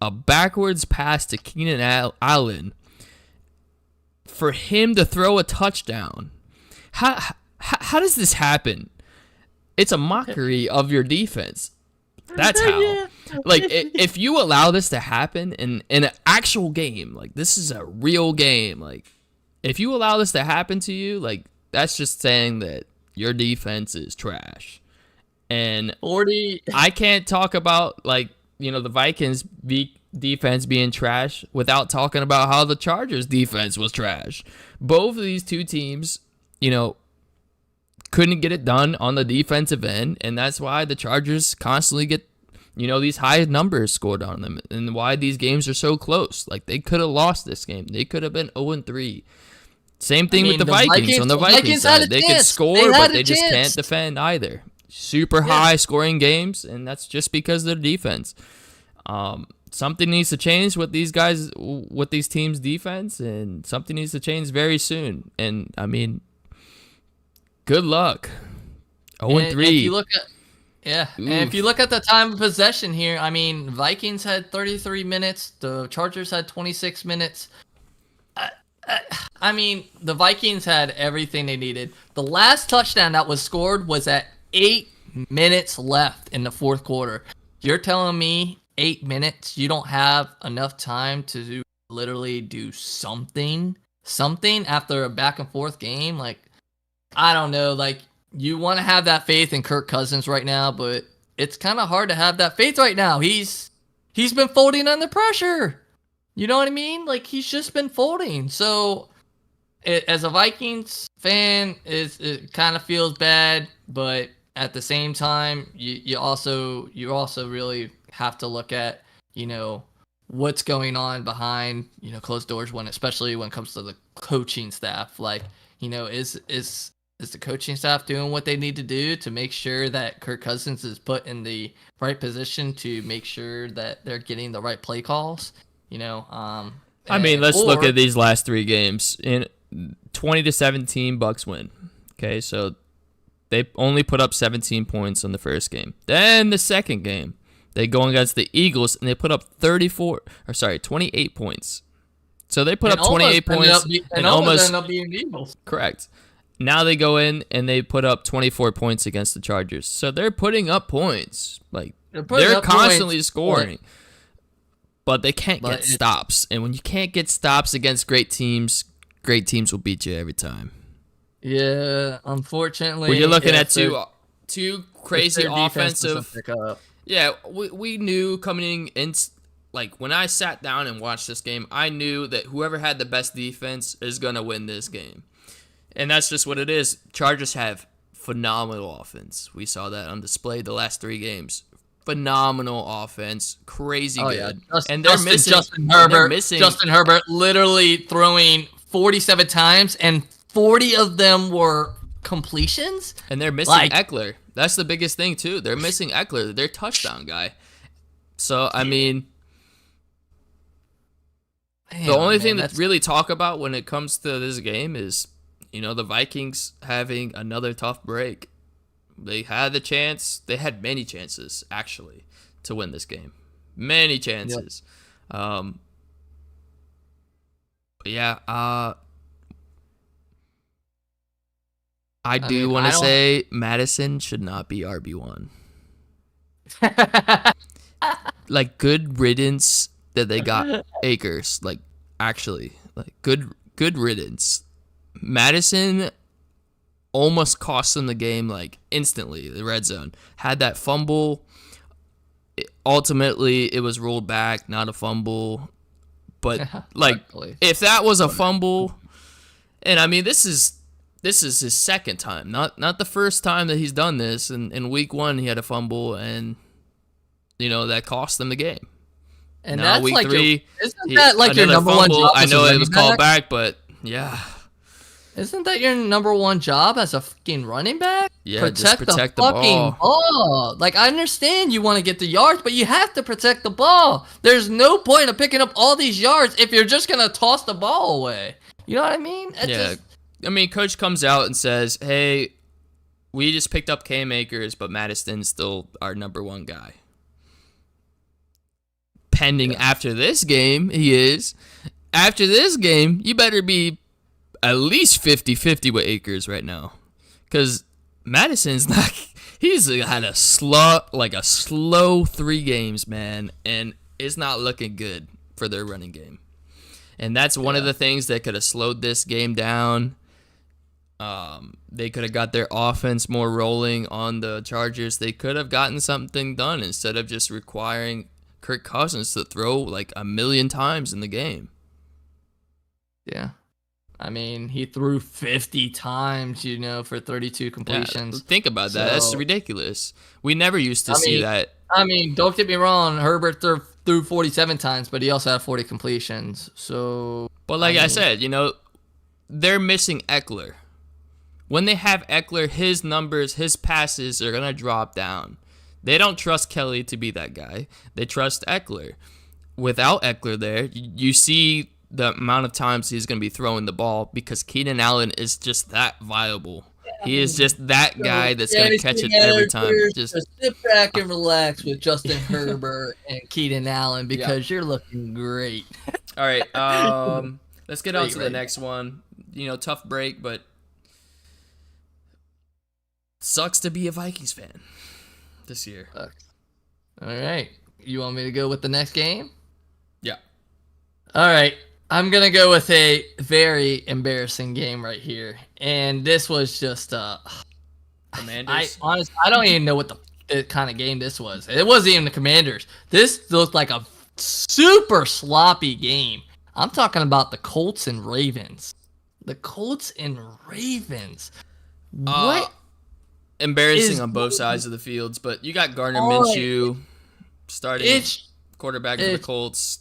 a backwards pass to Keenan Allen for him to throw a touchdown? How does this happen? It's a mockery of your defense. That's how. Like, if you allow this to happen in an actual game, like, this is a real game, like, if you allow this to happen to you, like, that's just saying that your defense is trash. And 40. I can't talk about, like, you know, the Vikings defense being trash without talking about how the Chargers defense was trash. Both of these two teams, you know, couldn't get it done on the defensive end, and that's why the Chargers constantly get, you know, these high numbers scored on them, and why these games are so close. Like, they could have lost this game. They could have been 0-3. Same thing with the Vikings. On the Vikings side, they could score, but they just can't defend either. Super high scoring games, and that's just because of their defense. Something needs to change with these guys, with these teams' defense, and something needs to change very soon. And I mean, good luck. 0-3. And if you look at the time of possession here, I mean, Vikings had 33 minutes. The Chargers had 26 minutes. I mean, the Vikings had everything they needed. The last touchdown that was scored was at 8 minutes left in the fourth quarter. You're telling me 8 minutes, you don't have enough time to literally do something after a back and forth game? Like, I don't know. Like, you want to have that faith in Kirk Cousins right now, but it's kind of hard to have that faith right now. He's been folding under pressure. You know what I mean? Like, he's just been folding. So, as a Vikings fan, it kind of feels bad, but at the same time, you also really have to look at, you know, what's going on behind, you know, closed doors, especially when it comes to the coaching staff. Like, you know, is the coaching staff doing what they need to do to make sure that Kirk Cousins is put in the right position to make sure that they're getting the right play calls? You know, I mean, let's look at these last 3 games. In 20-17, Bucks win. Okay, so they only put up 17 points on the first game. Then the second game, they go against the Eagles and they put up 28 points. So they put up 28 points and almost ended up being the Eagles. Correct. Now they go in and they put up 24 points against the Chargers. So they're putting up points. Like, they're constantly scoring. But they can't get stops. And when you can't get stops against great teams will beat you every time. Yeah, unfortunately. When you're looking at two crazy offensive. Yeah, we knew coming in, like, when I sat down and watched this game, I knew that whoever had the best defense is going to win this game. And that's just what it is. Chargers have phenomenal offense. We saw that on display the last 3 games. Phenomenal offense, crazy good. Yeah. And they're missing Justin Herbert literally throwing 47 times, and 40 of them were completions. And they're missing Eckler. That's the biggest thing too. They're missing Eckler, their touchdown guy. So I mean, the only thing to really talk about when it comes to this game is, you know, the Vikings having another tough break. They had the chance. They had many chances, actually, to win this game. Many chances. Yep. I do want to say Madison should not be RB1. Like, good riddance that they got Akers. Like, actually, like, good riddance. Madison almost cost them the game, like, instantly. The red zone had that fumble. ultimately it was ruled back, not a fumble. But like, Luckily. if that was a fumble, and I mean this is his second time, not the first time that he's done this. And in week 1 he had a fumble, and that cost them the game. And now that's week like 3, isn't that like your number fumble. one job? I as a know it running was called back? back, but yeah. Isn't that your number one job as a fucking running back? Yeah, just protect the fucking ball. Like, I understand you want to get the yards, but you have to protect the ball. There's no point of picking up all these yards if you're just gonna toss the ball away. You know what I mean? I mean, coach comes out and says, "Hey, we just picked up Cam Akers, but Madison's still our number 1 guy. Pending after this game, he is. After this game, you better be at least 50-50 with Akers right now, because Madison's not. He's had a slow 3 games, man, and it's not looking good for their running game. And that's one of the things that could have slowed this game down. They could have got their offense more rolling on the Chargers. They could have gotten something done instead of just requiring Kirk Cousins to throw like a million times in the game. Yeah. I mean, he threw 50 times, for 32 completions. Yeah, think about that. That's ridiculous. We never used to see that. I mean, don't get me wrong. Herbert threw 47 times, but he also had 40 completions. So, but like I said, they're missing Eckler. When they have Eckler, his numbers, his passes are going to drop down. They don't trust Kelly to be that guy. They trust Eckler. Without Eckler there, you see the amount of times he's going to be throwing the ball, because Keenan Allen is just that viable. He is just that guy that's going to catch it every time. Just sit back and relax with Justin Herbert and Keenan Allen, because you're looking great. All right, let's get on to the next one. Tough break, but sucks to be a Vikings fan this year. Sucks. All right, you want me to go with the next game? Yeah. All right. I'm going to go with a very embarrassing game right here. And this was just Commanders? I don't even know what the kind of game this was. It wasn't even the Commanders. This looked like a super sloppy game. I'm talking about the Colts and Ravens. The Colts and Ravens. What? Embarrassing on both sides of the fields, but you got Gardner Minshew starting quarterback for the Colts.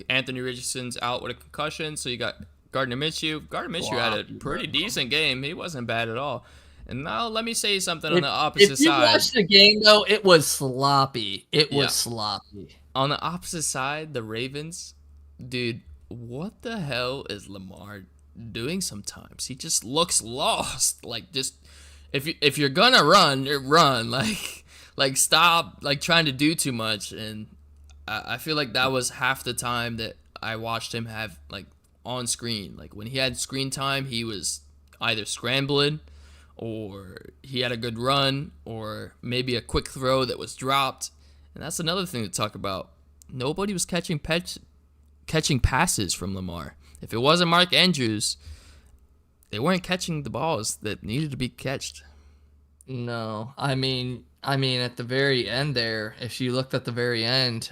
Anthony Richardson's out with a concussion, so you got Gardner Minshew. Gardner Minshew had a pretty decent game. He wasn't bad at all. And now let me say something on the opposite side. If you watched the game, though, it was sloppy. It was sloppy. On the opposite side, the Ravens, dude, what the hell is Lamar doing sometimes? He just looks lost. Like, just if you're gonna run, run. Like stop trying to do too much. And I feel like that was half the time that I watched him have on screen. Like, when he had screen time, he was either scrambling, or he had a good run, or maybe a quick throw that was dropped. And that's another thing to talk about. Nobody was catching passes from Lamar. If it wasn't Mark Andrews, they weren't catching the balls that needed to be catched. No, I mean, at the very end there, if you looked at the very end,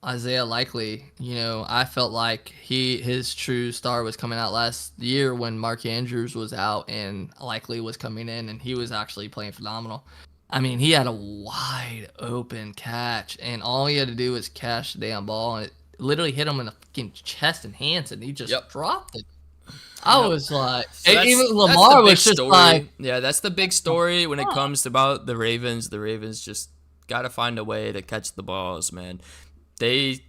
Isaiah Likely, I felt like his true star was coming out last year when Mark Andrews was out and Likely was coming in, and he was actually playing phenomenal. I mean, he had a wide open catch, and all he had to do was catch the damn ball, and it literally hit him in the fucking chest and hands, and he just dropped it. I was like, so even Lamar was just like, yeah, that's the big story when it comes about the Ravens. The Ravens just got to find a way to catch the balls, man. They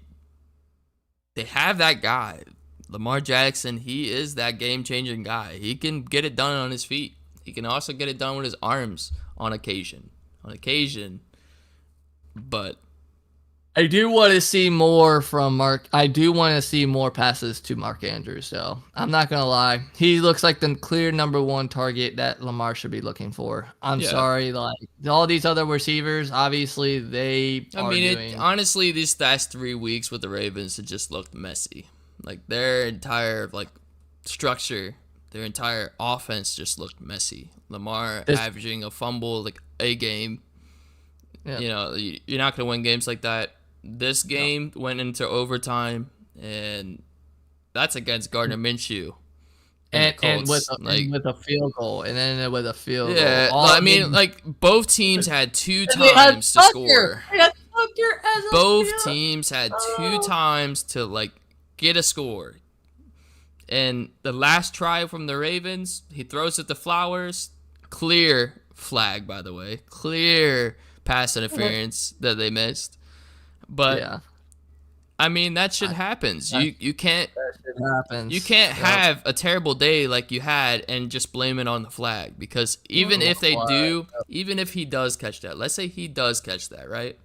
have that guy, Lamar Jackson. He is that game-changing guy. He can get it done on his feet. He can also get it done with his arms on occasion. But I do want to see more from Mark. I do want to see more passes to Mark Andrews, though. I'm not going to lie. He looks like the clear number 1 target that Lamar should be looking for. I'm sorry. All these other receivers, obviously, honestly, these last 3 weeks with the Ravens, it just looked messy. Their entire, structure, their entire offense just looked messy. Lamar averaging a fumble, a game. Yeah. You know, you're not going to win games like that. This game went into overtime, and that's against Gardner Minshew and the And Colts. with a field goal, and then with a field goal. Yeah, I mean, like both teams had two And they had times to score. They had Tucker as a Both field. teams had two times to like get a score. And the last try from the Ravens, he throws it to Flowers. Clear flag, by the way. Clear pass interference that they missed. But Yeah. I mean, that shit happens. You can't happens. you can't have a terrible day like you had and just blame it on the flag, because even if they do, even if he does catch that, let's say he does catch that, right?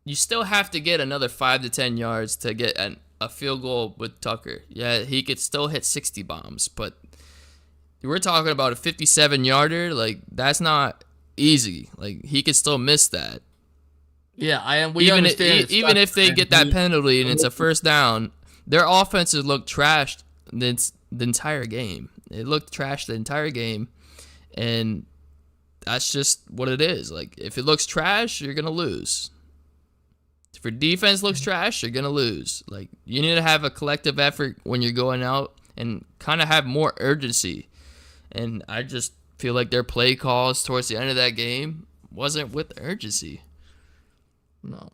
You still have to get another 5 to 10 yards to get a field goal with Tucker. Yeah, he could still hit 60 bombs, but we're talking about a 57-yarder. Like, that's not easy. Like, he could still miss that. Yeah, we even understand. Even if they get that penalty and it's a first down, their offenses look trashed the entire game. It looked trashed the entire game, and that's just what it is. Like, if it looks trash, you're gonna lose. If your defense looks trash, you're gonna lose. Like, you need to have a collective effort when you're going out and kind of have more urgency. And I just feel like their play calls towards the end of that game wasn't with urgency. No.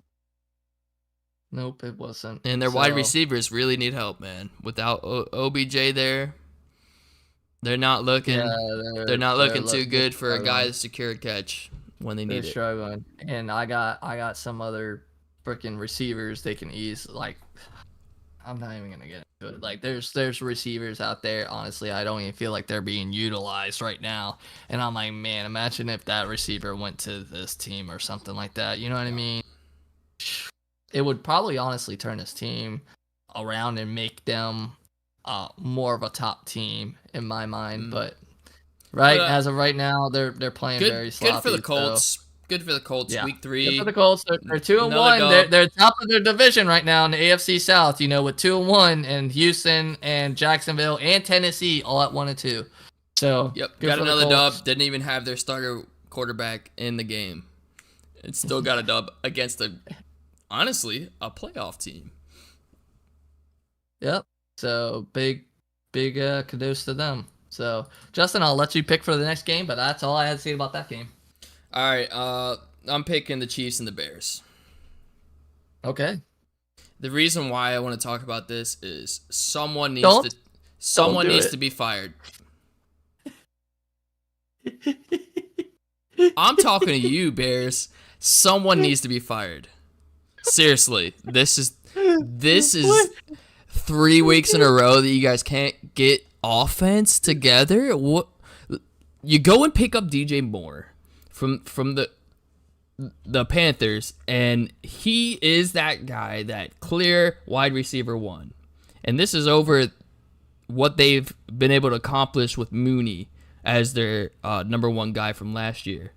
Nope, it wasn't. And their wide receivers really need help, man. Without OBJ there, they're not looking. Yeah, they're not looking too good for a guy to secure a catch when they need it. They're struggling. And I got some other freaking receivers they can ease. Like, I'm not even gonna get into it. Like, there's receivers out there. Honestly, I don't even feel like they're being utilized right now. And I'm like, man, imagine if that receiver went to this team or something like that. You know what I mean? It would probably honestly turn this team around and make them more of a top team in my mind. But as of right now, they're playing very sloppy. Good for the Colts. So. Good for the Colts. Yeah. Week 3. Good for the Colts. They're 2-1. They're top of their division right now in the AFC South. You know, with 2-1, and Houston and Jacksonville and Tennessee all at 1-2. So got another dub. Didn't even have their starter quarterback in the game. It still got a dub against honestly, a playoff team. Yep. So big kudos to them. So Justin, I'll let you pick for the next game, but that's all I had to say about that game. All right. I'm picking the Chiefs and the Bears. Okay. The reason why I want to talk about this is someone needs to be fired. I'm talking to you, Bears. Someone needs to be fired. Seriously, this is 3 weeks in a row that you guys can't get offense together. What? You go and pick up DJ Moore from the Panthers, and he is that guy, that clear wide receiver 1. And this is over what they've been able to accomplish with Mooney as their number 1 guy from last year.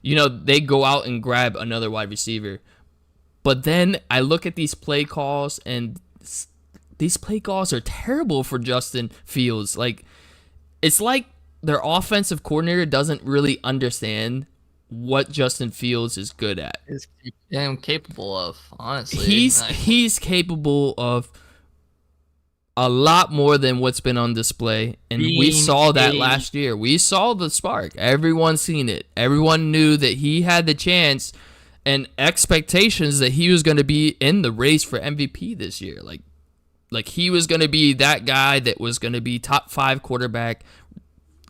You know, they go out and grab another wide receiver. But then I look at these play calls, and these play calls are terrible for Justin Fields. Like, it's like their offensive coordinator doesn't really understand what Justin Fields is good at. Is capable of, honestly. He's capable of a lot more than what's been on display, and we saw that last year. We saw the spark. Everyone seen it. Everyone knew that he had the chance and expectations that he was going to be in the race for MVP this year. Like he was going to be that guy that was going to be top 5 quarterback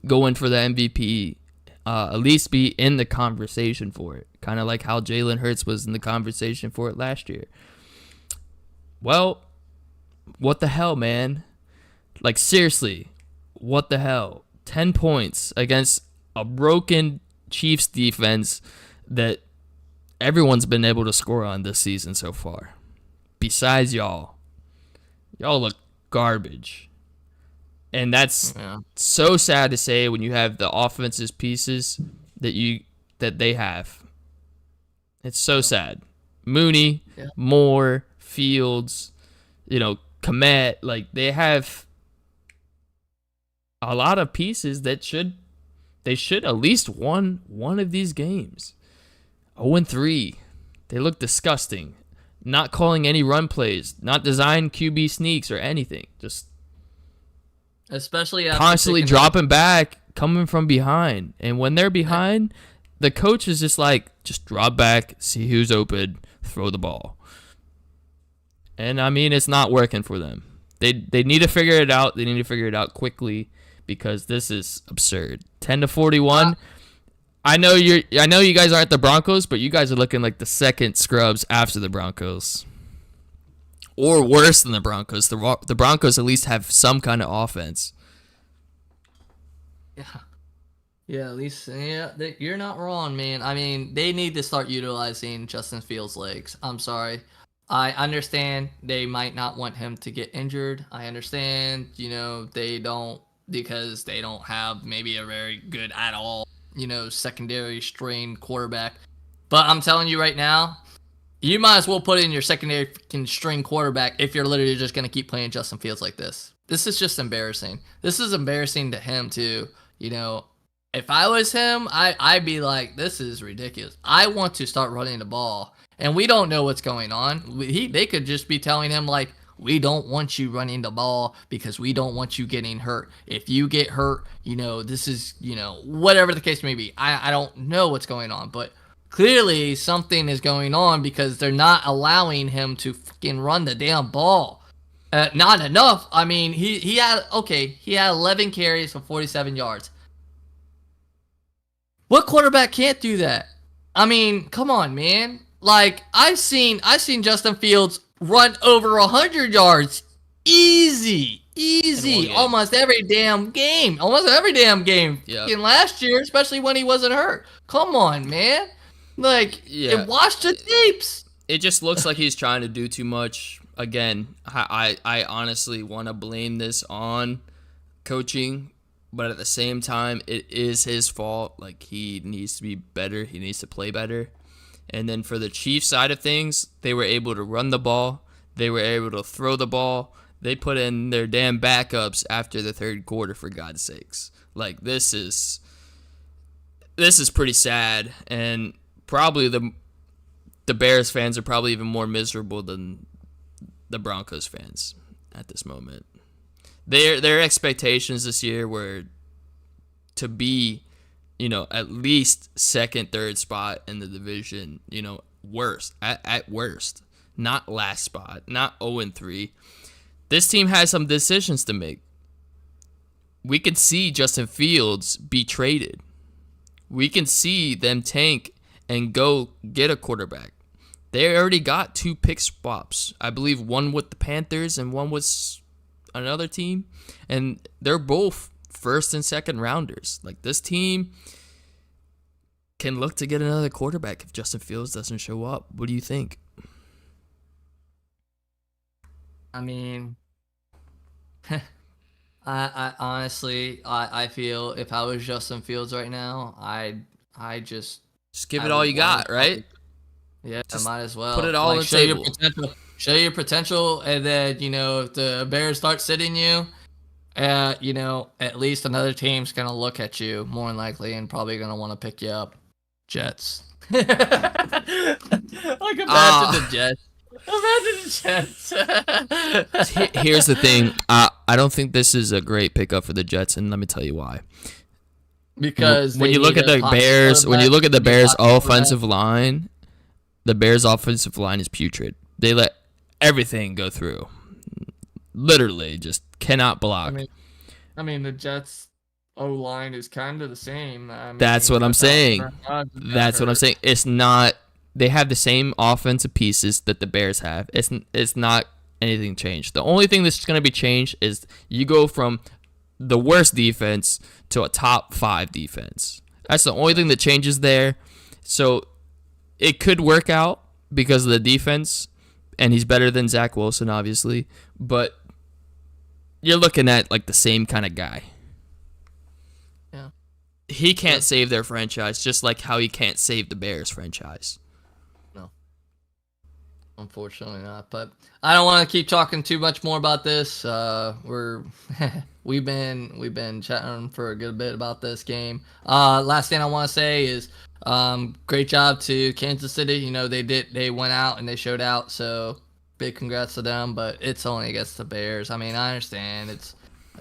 going for the MVP, at least be in the conversation for it. Kind of like how Jalen Hurts was in the conversation for it last year. Well, what the hell, man? Like, seriously, what the hell? 10 points against a broken Chiefs defense that everyone's been able to score on this season so far. Besides y'all. Y'all look garbage. And that's so sad to say when you have the offensive pieces that they have. It's so sad. Mooney, Moore, Fields, Komet, like they have a lot of pieces that should at least won one of these games. 0-3. They look disgusting. Not calling any run plays, not design QB sneaks or anything. Just especially after constantly dropping back, coming from behind. And when they're behind, the coach is just like, just drop back, see who's open, throw the ball. And I mean, it's not working for them. They need to figure it out. They need to figure it out quickly because this is absurd. 10-41. I know you guys aren't the Broncos, but you guys are looking like the second scrubs after the Broncos. Or worse than the Broncos. The Broncos at least have some kind of offense. Yeah, at least you're not wrong, man. I mean, they need to start utilizing Justin Fields' legs. I'm sorry. I understand they might not want him to get injured. I understand, they don't, because they don't have maybe a very good at all, secondary string quarterback. But I'm telling you right now, you might as well put in your secondary string quarterback if you're literally just going to keep playing Justin Fields like this. This is just embarrassing. This is embarrassing to him too. If I was him, I'd be like, this is ridiculous. I want to start running the ball. And we don't know what's going on. They could just be telling him, like, we don't want you running the ball because we don't want you getting hurt. If you get hurt, this is, whatever the case may be. I don't know what's going on. But clearly something is going on because they're not allowing him to fucking run the damn ball. Not enough. I mean, he had 11 carries for 47 yards. What quarterback can't do that? I mean, come on, man. Like, I've seen Justin Fields run over 100 yards easy, almost every damn game. Yep. In last year, especially when he wasn't hurt. Come on, man. Like, watch the tapes. It just looks like he's trying to do too much. Again, I honestly want to blame this on coaching, but at the same time, it is his fault. Like, he needs to be better. He needs to play better. And then for the Chiefs side of things, they were able to run the ball. They were able to throw the ball. They put in their damn backups after the third quarter, for God's sakes. Like, this is pretty sad. And probably the Bears fans are probably even more miserable than the Broncos fans at this moment. Their expectations this year were to be, at least second, third spot in the division, worst, at worst. Not last spot, not 0-3. This team has some decisions to make. We could see Justin Fields be traded. We can see them tank and go get a quarterback. They already got 2 pick swaps. I believe one with the Panthers and one with another team. And they're both first and second rounders. Like, this team can look to get another quarterback if Justin Fields doesn't show up. What do you think? I mean, I honestly, I feel if I was Justin Fields right now, I just give it all you got, right? Yeah, I might as well put it all on the table. Show your potential, and then if the Bears start sitting you, at least another team's gonna look at you more than likely and probably gonna want to pick you up. Jets. Like, imagine the Jets. Here's the thing. I don't think this is a great pickup for the Jets, and let me tell you why. Because when you look at the Bears offensive line, the Bears offensive line is putrid. They let everything go through. Literally, just cannot block. I mean, the Jets O-line is kind of the same. That's what I'm saying. It's not. They have the same offensive pieces that the Bears have. It's not anything changed. The only thing that's going to be changed is you go from the worst defense to a top 5 defense. That's the only thing that changes there. So it could work out because of the defense, and he's better than Zach Wilson, obviously. But you're looking at like the same kind of guy. Yeah. He can't save their franchise, just like how he can't save the Bears franchise. No. Unfortunately not. But I don't want to keep talking too much more about this. We've been chatting for a good bit about this game. Last thing I want to say is Great job to Kansas City. You know, they went out and they showed out, so big congrats to them. But it's only against the Bears. I mean, I understand it's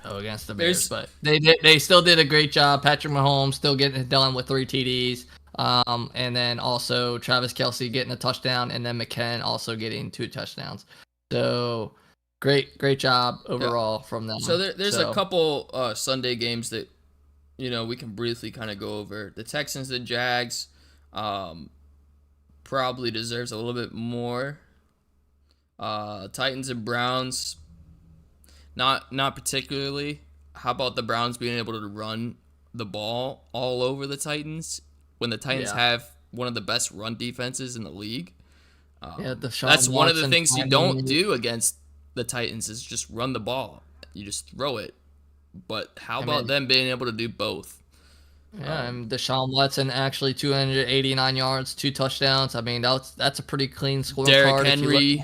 against the Bears, but they still did a great job. Patrick Mahomes still getting it done with 3 TDs. And then also Travis Kelce getting a touchdown, and then McKinnon also getting 2 touchdowns. So great job overall from them. So there's a couple Sunday games that we can briefly kind of go over. The Texans and Jags probably deserves a little bit more. Titans and Browns, not particularly. How about the Browns being able to run the ball all over the Titans when the Titans have one of the best run defenses in the league? That's one of the things you don't do against the Titans is just run the ball. You just throw it. But how about them being able to do both? Yeah, and Deshaun Watson actually 289 yards, 2 touchdowns. I mean, that's a pretty clean scorecard. Derrick Henry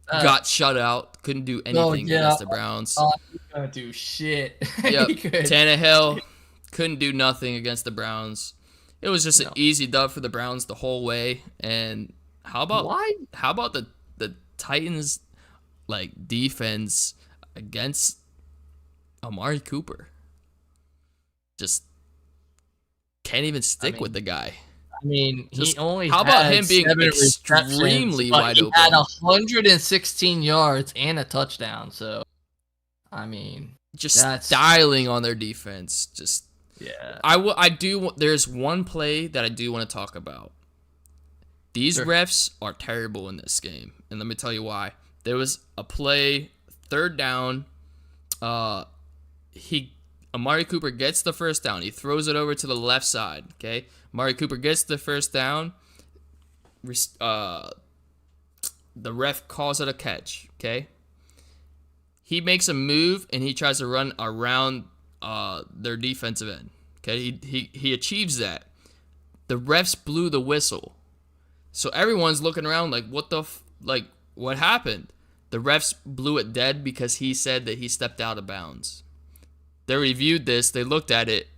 got shut out. Couldn't do anything against the Browns. He's gonna do shit. Yep. Tannehill couldn't do nothing against the Browns. It was just an easy dub for the Browns the whole way. And how about the Titans defense against Amari Cooper? Just can't even stick with the guy. I mean, just, he only how about him being extremely wide open? He had 116 yards and a touchdown. So, I mean, just styling on their defense. Just There's one play that I do want to talk about. These refs are terrible in this game, and let me tell you why. There was a play, 3rd down. Amari Cooper gets the first down. He throws it over to the left side. Okay, Amari Cooper gets the first down. The ref calls it a catch. Okay, he makes a move and he tries to run around their defensive end. Okay, he achieves that. The refs blew the whistle, so everyone's looking around like, what happened? The refs blew it dead because he said that he stepped out of bounds. They reviewed this. They looked at it.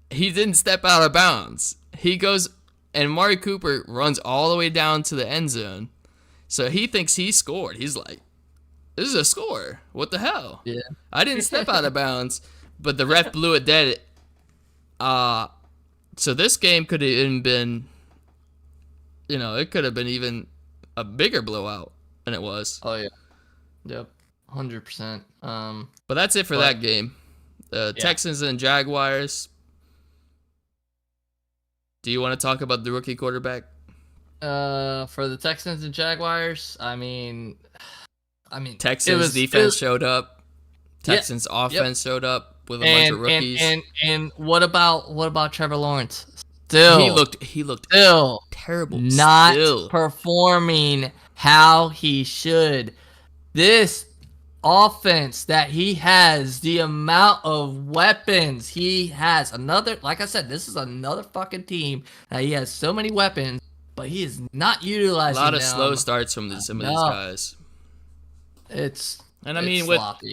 He didn't step out of bounds. He goes, and Amari Cooper runs all the way down to the end zone. So he thinks he scored. He's like, this is a score. What the hell? Yeah. I didn't step out of bounds, but the ref blew it dead. So this game could have even been, it could have been even a bigger blowout than it was. Oh, yeah. Yep. 100%. But that's it for that game. Texans and Jaguars. Do you want to talk about the rookie quarterback? For the Texans and Jaguars, I mean, Texans defense showed up. Texans offense showed up with a bunch of rookies. And what about Trevor Lawrence? Still, he looked terrible. Not performing how he should. This offense that he has, the amount of weapons he has, like I said, this is another fucking team that he has so many weapons, but he is not utilizing them. A lot of slow starts from some of these guys.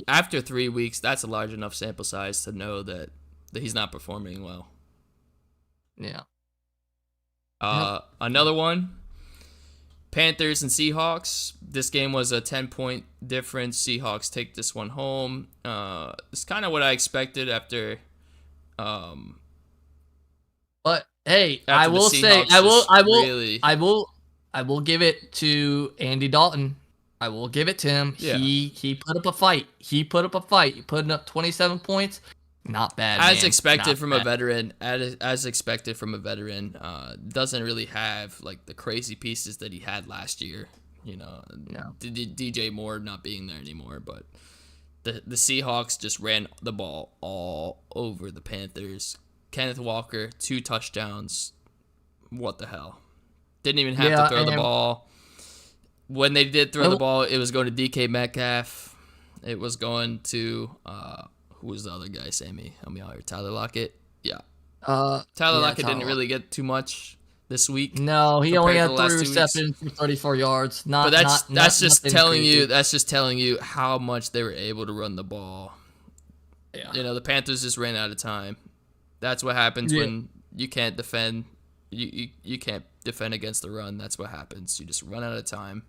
After 3 weeks, that's a large enough sample size to know that he's not performing well. Yeah. Another one. Panthers and Seahawks. This game was a 10-point difference. Seahawks take this one home. It's kind of what I expected after. But hey, I will say, I will give it to Andy Dalton. I will give it to him. Yeah. He put up a fight. He put up 27 points. Not bad. As expected from a veteran. As expected from a veteran. Doesn't really have the crazy pieces that he had last year. No. DJ Moore not being there anymore, but the Seahawks just ran the ball all over the Panthers. Kenneth Walker, 2 touchdowns. What the hell? Didn't even have to throw the ball. When they did throw the ball, it was going to DK Metcalf. It was going to who was the other guy, Sammy? Help me out here. Tyler Lockett? Yeah. Tyler Lockett didn't really get too much this week. No, he only had 3 receptions for 34 yards. But that's just telling you how much they were able to run the ball. Yeah. The Panthers just ran out of time. That's what happens when you can't defend. You can't defend against the run. That's what happens. You just run out of time.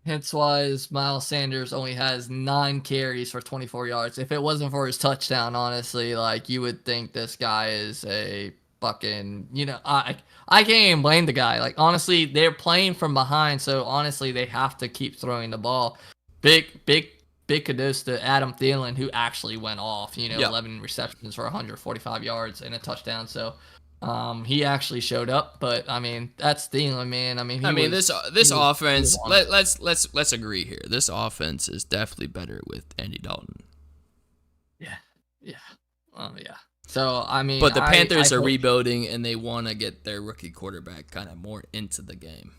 Hence why Miles Sanders only has 9 carries for 24 yards. If it wasn't for his touchdown, honestly, like you would think this guy is a fucking, I can't even blame the guy. Like honestly, they're playing from behind, so honestly, they have to keep throwing the ball. Big kudos to Adam Thielen, who actually went off. 11 receptions for 145 yards and a touchdown. So he actually showed up, but I mean that's Thielen, man. I mean, this offense. Let's agree here. This offense is definitely better with Andy Dalton. Yeah. Yeah. So I mean, but the Panthers are rebuilding, and they want to get their rookie quarterback kind of more into the game.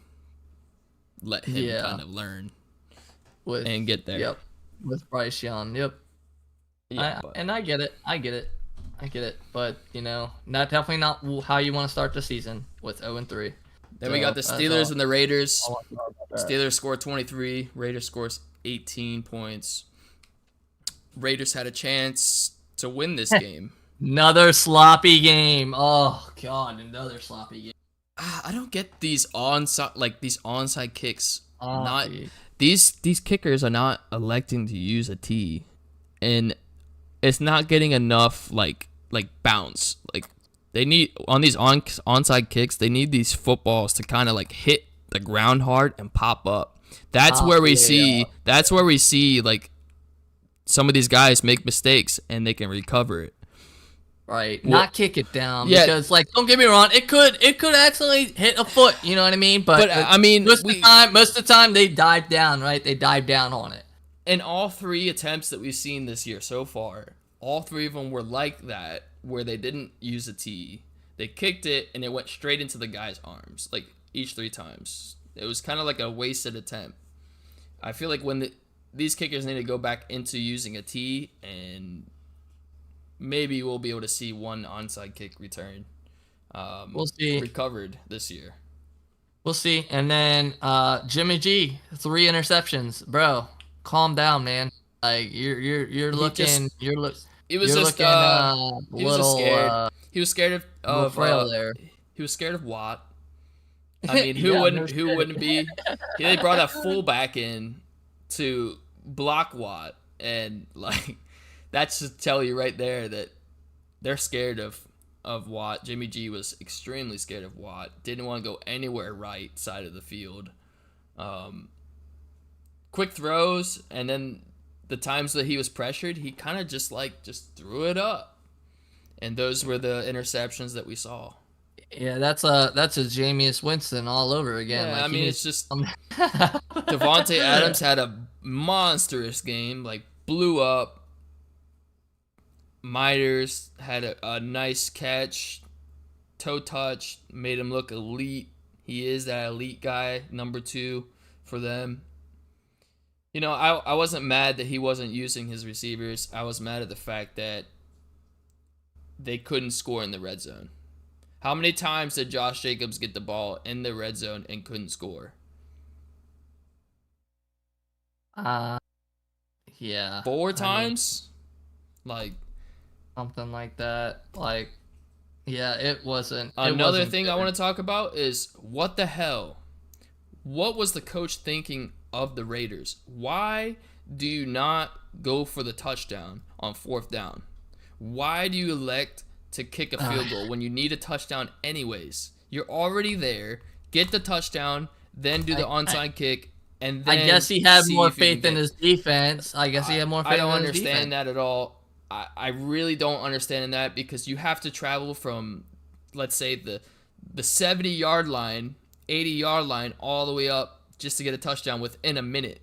Let him kind of learn and get there. Yep. With Bryce Young. Yep. Yeah, I get it. I get it. But, not definitely not how you want to start the season with 0-3. Then we got the Steelers and the Raiders. Steelers score 23. Raiders scores 18 points. Raiders had a chance to win this game. Another sloppy game. Oh, God, another sloppy game. I don't get these onside kicks. These kickers are not electing to use a tee, and it's not getting enough like bounce. Like they need on these onside kicks, they need these footballs to kind of like hit the ground hard and pop up. That's where we see like some of these guys make mistakes and they can recover it. Right, not kick it down because, don't get me wrong, it could actually hit a foot. You know what I mean? But I mean, most of the time they dive down, right? They dive down on it. In all 3 attempts that we've seen this year so far, all 3 of them were like that, where they didn't use a tee. They kicked it and it went straight into the guy's arms, like each 3 times. It was kind of like a wasted attempt. I feel like when these kickers need to go back into using a tee, and maybe we'll be able to see one onside kick return. We'll see. Recovered this year. We'll see. And then Jimmy G, 3 interceptions, bro. Calm down, man. Like you're looking. He was scared. He was scared of there. He was scared of Watt. I mean, who wouldn't be? They brought a fullback in to block Watt, and like that's to tell you right there that they're scared of Watt. Jimmy G was extremely scared of Watt. Didn't want to go anywhere right side of the field. Quick throws, and then the times that he was pressured, he kind of just threw it up. And those were the interceptions that we saw. Yeah, that's a Jameis Winston all over again. Yeah, it's just Devontae Adams had a monstrous game, blew up. Miters had a nice catch, toe touch, made him look elite. He is that elite guy, number 2 for them. I wasn't mad that he wasn't using his receivers. I was mad at the fact that they couldn't score in the red zone. How many times did Josh Jacobs get the ball in the red zone and couldn't score? Yeah. 4 times? Something like that. Yeah, it wasn't. Another thing I want to talk about is what the hell? What was the coach thinking of the Raiders? Why do you not go for the touchdown on 4th down? Why do you elect to kick a field goal when you need a touchdown anyways? You're already there. Get the touchdown, then do the onside kick, and then I guess he had more faith in his defense. I don't understand that at all. I really don't understand that, because you have to travel from, let's say, the 70-yard line, 80-yard line, all the way up just to get a touchdown within a minute.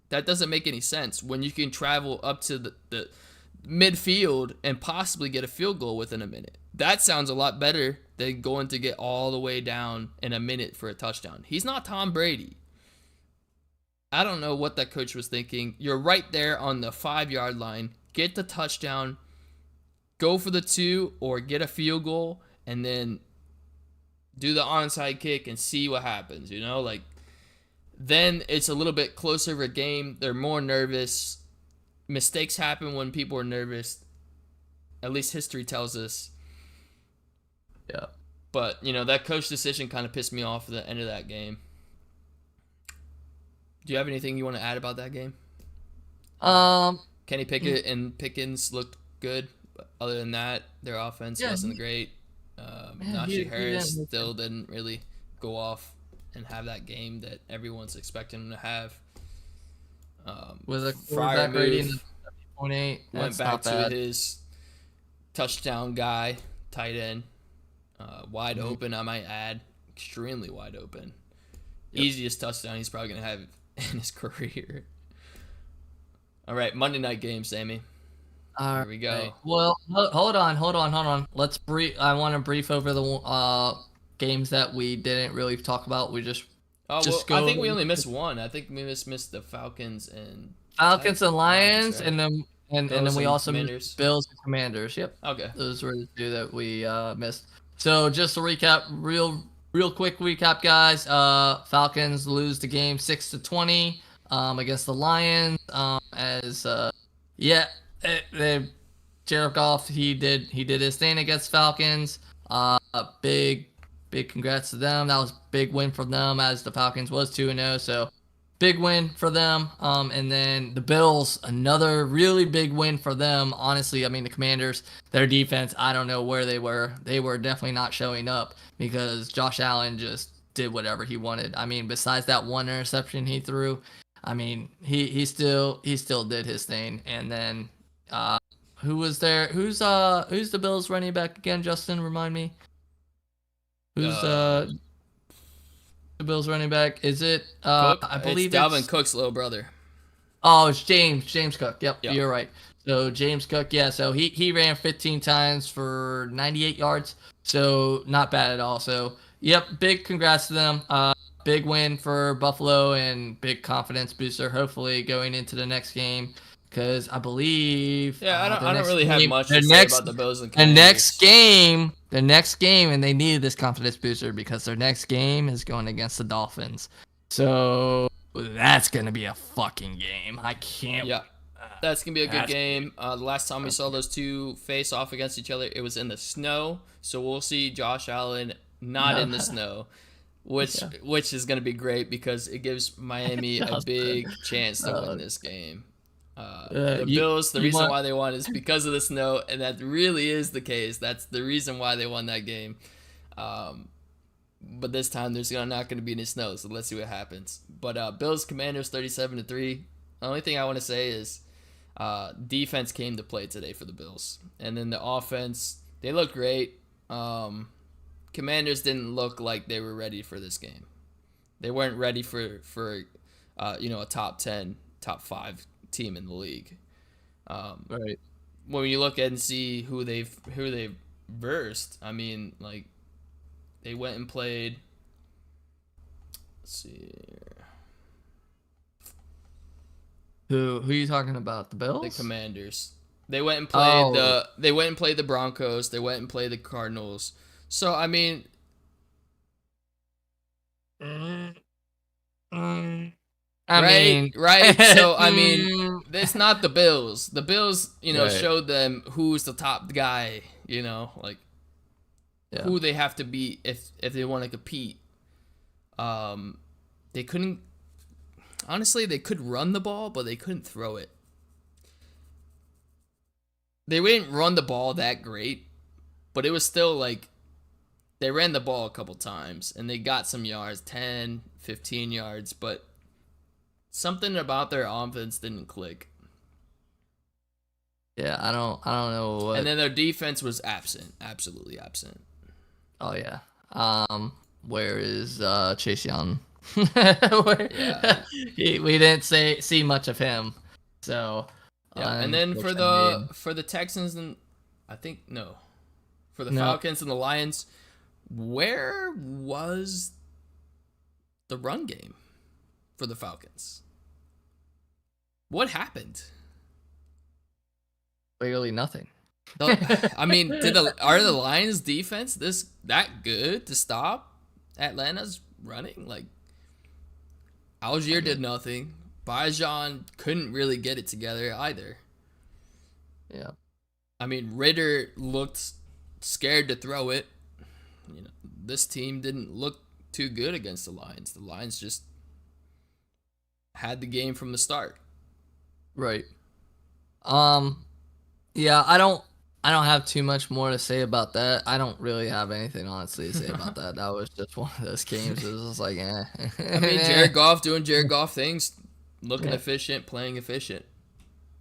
That doesn't make any sense when you can travel up to the midfield and possibly get a field goal within a minute. That sounds a lot better than going to get all the way down in a minute for a touchdown. He's not Tom Brady. I don't know what that coach was thinking. You're right there on the 5-yard line. Get the touchdown, go for the 2 or get a field goal, and then do the onside kick and see what happens, Then it's a little bit closer of a game. They're more nervous. Mistakes happen when people are nervous. At least history tells us. Yeah. But, that coach decision kind of pissed me off at the end of that game. Do you have anything you want to add about that game? Um. Kenny Pickett and Pickens looked good. But other than that, their offense Yeah. wasn't great. Najee He Harris didn't. still didn't really go off and have that game that everyone's expecting him to have. With a Fryer quarterback rating move, of 70.8, went that's back not to bad. his touchdown guy, tight end. Wide Mhm. open, I might add. Extremely wide open. Yep. Easiest touchdown he's probably going to have in his career. All right, Monday night game, Sammy. Here we go. Right. Well, hold on. Let's brief. I want to brief over the games that we didn't really talk about. We just Oh, well, I go think we only missed one. I think we just missed the Falcons and Falcons and Lions, right? and then Bills we and also Commanders. missed Bills and Commanders. Yep. Okay. Those were the two that we missed. So just to recap, real quick recap, guys. Falcons lose the game 6-20 against the Lions. Jared Goff he did his thing against Falcons. Big congrats to them. That was a big win for them as the Falcons was 2-0. So big win for them. And then the Bills, another really big win for them. Honestly, I mean, the Commanders, their defense, I don't know where they were. They were definitely not showing up because Josh Allen just did whatever he wanted. I mean, besides that one interception he threw, I mean, he still did his thing. And then who was there? Who's the Bills running back again, Justin? Remind me. Who's the Bills running back? Is it Cook? I believe it's Dalvin Cook's little brother. Oh, it's James Cook. Yep, Yep. You're right. So James Cook, yeah. So he ran 15 times for 98 yards. So not bad at all. So yep, big congrats to them. Big win for Buffalo and big confidence booster. Hopefully going into the next game, because I believe Yeah, I don't really have much to say about the Bills and the Commanders. next game, and they needed this confidence booster because their next game is going against the Dolphins. So that's gonna be a fucking game. I can't. Yeah, that's gonna be a good game. The last time we saw those two face off against each other, it was in the snow. So we'll see Josh Allen not in the snow, which is gonna be great because it gives Miami a big chance to win this game. The Bills, the reason why they won is because of the snow, and that really is the case. That's the reason why they won that game. But this time there's not going to be any snow, so let's see what happens. But Bills Commanders 37-3. The only thing I want to say is defense came to play today for the Bills, and then the offense, they looked great. Commanders didn't look like they were ready for this game. They weren't ready for a top 10, top 5 team in the league. Right. When you look at and see who they've versed, I mean, like, they went and played. Let's see here. Who are you talking about? The Bills? The Commanders. They went and played the Broncos. They went and played the Cardinals. So I mean, right. So I mean, it's not the Bills. The Bills, showed them who's the top guy. Who they have to beat if they want to compete. They couldn't. Honestly, they could run the ball, but they couldn't throw it. They didn't run the ball that great, but it was still like they ran the ball a couple times and they got some yards, 10, 15 yards, but something about their offense didn't click. Yeah, I don't know what. And then their defense was absent, absolutely absent. Oh yeah. Where is Chase Young? We didn't see much of him. So and then for the Texans and for the Falcons and the Lions, where was the run game for the Falcons? What happened? Clearly nothing. I mean, are the Lions defense that good to stop Atlanta's running? Like, Algier did nothing. Bijan couldn't really get it together either. Yeah. I mean, Ritter looked scared to throw it. this team didn't look too good against the Lions. The Lions just had the game from the start. Right. Yeah, I don't have too much more to say about that. I don't really have anything honestly to say about that. That was just one of those games. It was just like, eh. I mean, Jared Goff doing Jared Goff things, looking Yeah. efficient, playing efficient.